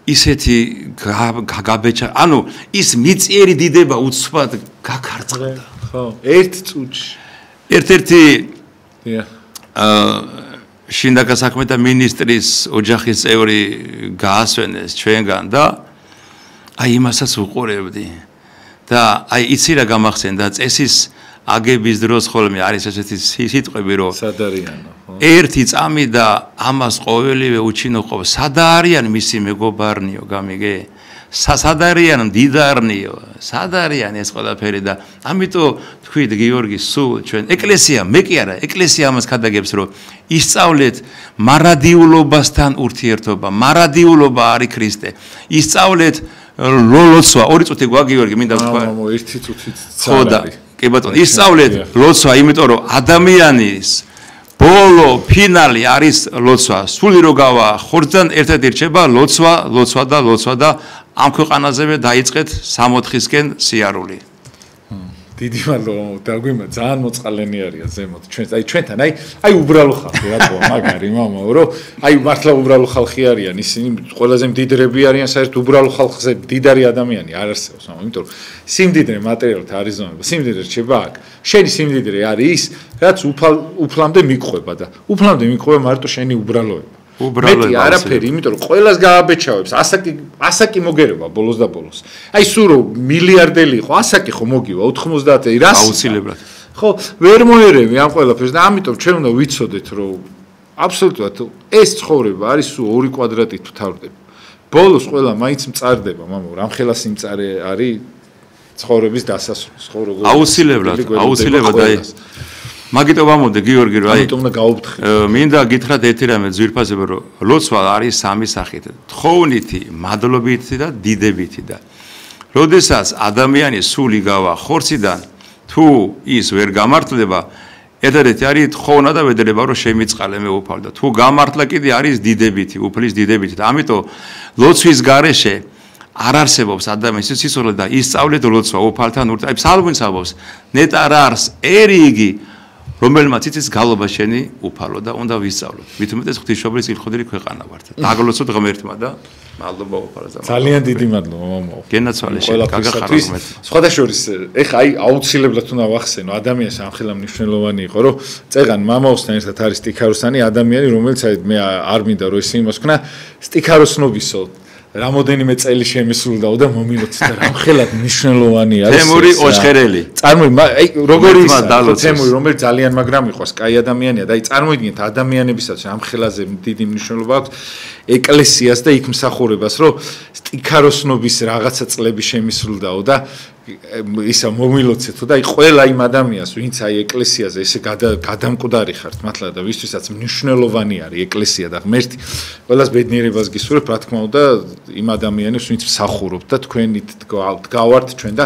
ისეთი გაბეჭა ანუ ის მიწიერი დიდება უცბად გაქარწყდა ხო ერთ წუთში ერთ-ერთი შინაგან საქმეთა მინისტრის ოჯახის წევრი გაასვენეს ჩვენგან და აი იმასაც უყურებდი და აი იცი რა გამახსენდა წესის აგების დროს ხოლმე არის ესეთი სიტყვები რომ სად არიანო ხო ერთი წამი და ამას ყოველივე უჩინო სად არიან მისი მეგობარნიო გამიგე სად არიან მდიდარნიო სად არიან ეს ყველაფერი და ამიტომ თქვით გიორგი სულ ჩვენ ეკლესია მე კი არა ეკლესია ამას ხადაგებს რომ ისწავლეთ მარადიულობასთან ურთიერთობა მარადიულობა არის ქრისტე ისწავლეთ ლოცვა 2 წუთი გვა გიორგი მინდა თქვა 1 წუთით ცალარი კი ბატონო ისწავლეთ ლოცვა იმიტომ რომ ადამიანის ბოლო ფინალი არის ლოცვა სული რო გავა ხორცთან ერთად ირჩება ლოცვა და ამ ქვეყანაზევე დაიწყეთ 60-ისკენ სიარული დიდი მადლობა დაგვიმა ძალიან მოწყალენი არიან ზემოთ ჩვენთან აი უბრალო ხალხი რატოა მაგარი მამაო რომ აი მართლა უბრალო ხალხი არიან ისინი ყველაზე მდიდრები არიან საერთოდ უბრალო ხალხზე მდიდარი ადამიანი არ არსებობს იმიტომ რომ სიმდიდრე მატერიალით არის ზომება სიმდიდრე რჩება აქ შენი სიმდიდრე არის ის რაც უფლამდე მიყვება და უფლამდე მიყვება მარტო შენი უბრალოება მეტი არაფერი, იმიტომ რომ ყველას გააბეჭავებს, ასაკი მოგერება ბოლოს და ბოლოს. აი სულ რომ მილიარდელი იყო, ასაკი ხო მოგივა 90 რას? აუცილებლად. ხო, ვერ მოერევი ამ ყველაფერს და ამიტომ ჩვენ უნდა ვიცოდეთ რომ აბსოლუტურად ეს ცხოვრება არის სულ 2 კვადრატით ვთავრდება. ბოლოს ყველა მაინც მწარდება, მამო, რამხელა სიმწარე არის ცხოვრების დასასრულს, ხო როგორ? აუცილებლად, აი მაგიტომ ამოდე გიორგი რა ამიტომ და გაუფრთხილ. მინდა გითხრათ ერთი რამე ძვირფასებო რომ ლოცვა არის სამი სახით. თხოვნითი, მადლობითი და დიდებითი და როდესაც ადამიანი სული გავა ხორციდან თუ ის ვერ გამართლება ერთადერთი არის თხოვნა და ვედრება რომ შემიწყალე მე უფალ და თუ გამართლა კიდე არის დიდებითი, უფლის დიდებითი და ამიტომ ლოცვის გარეშე არ არსებობს ადამიანის სიცოცხლე და ისწავლეთ ლოცვა უფალთან ურთი. აი ფსალმუნს ამბობს ნეტარ არს ერიგი რომელმაც იცის გალობა შენი უფალო და უნდა ვისწავლოთ. მით უმეტეს ღვთისმშობლის ილხოდილი ქვეყანა ვართ. დაგლოცოთ ღმერთმა და მადლობა უფალოს. ძალიან დიდი მადლობა მამაო. გენაცვალე შენ გაგახარა ღმერთმა. სხვადასხვა ეხა აი აუცილებლად უნდა ვახსენო ადამიანს ამხელა მნიშვნელოვანი იყო რომ წეღან მამაოსთან ერთად არის სტიქაროსანი ადამიანი რომელიც აი მე არ მინდა რომ ისინი მოსქნა სტიქაროსნობისო რამოდენიმე წელი შემისრულდაო და მომილოცეთ და რამხელად მნიშვნელოვანი არის თემური ოჩხერელი აი როგორი ის თემური რომელიც ძალიან მაგრამ იყოს კაი ადამიანია და აი წარმოიდგინეთ ადამიანებისაც რამხელაზე დიდი მნიშვნელობა აქვს ეკლესიას და იქ მსახურებას რომ სტიქაროსნობის რაღაცა წლები შემისრულდაო და ისა მომილოცეთო და აი ყველა იმ ადამიანს ვინც აი ეკლესიაზე ესე გადამკვდარი ხართ მართლა და ვისთვისაც მნიშვნელოვანი არის ეკლესია და ღმერთი ყველას ბედნიერებას გისურვებ რა თქმა უნდა იმ ადამიანებს ვინც მსახურობთ და თქვენით დგავართ ჩვენ და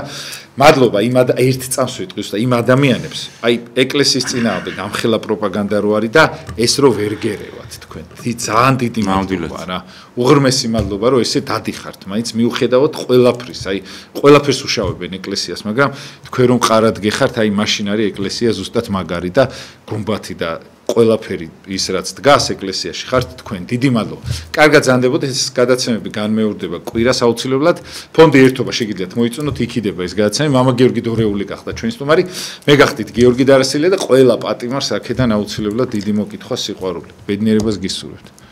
მადლობა იმ ერთ წამს ვიტყვის და იმ ადამიანებს აი ეკლესიის წინააღმდეგ გამხელა პროპაგანდა რო არის და ეს რო ვერ გერევათ თქვენ ძალიან დიდი მადლობა რა უღრმესი მადლობა რომ ესე დადიხართ მაინც მიუხედავად ყველაფრის აი ყველაფერს უშავებენ ეკლესიას მაგრამ თქვენ რომ ყარად გეხართ აი მაშინ არის ეკლესია ზუსტად მაგარი და გუმბათი და ყველაფერი ის რაც დგას ეკლესიაში ხართ თქვენ დიდი მადლობა. კარგად ზანდებოდ ეს გადაცემები განმეორდება კვირას აუცილებლად. ფონდი ერთობა შეგიძლიათ მოიწონოთ იქიდება ეს გადაცემა. მამა გიორგი დორეული გახდა ჩვენი სტუმარი. მე გახდით გიორგი დარასილია და ყველა პატიმარს აქედან აუცილებლად დიდი მოკითხვა სიყვარული. ბედნიერებას გისურვებთ.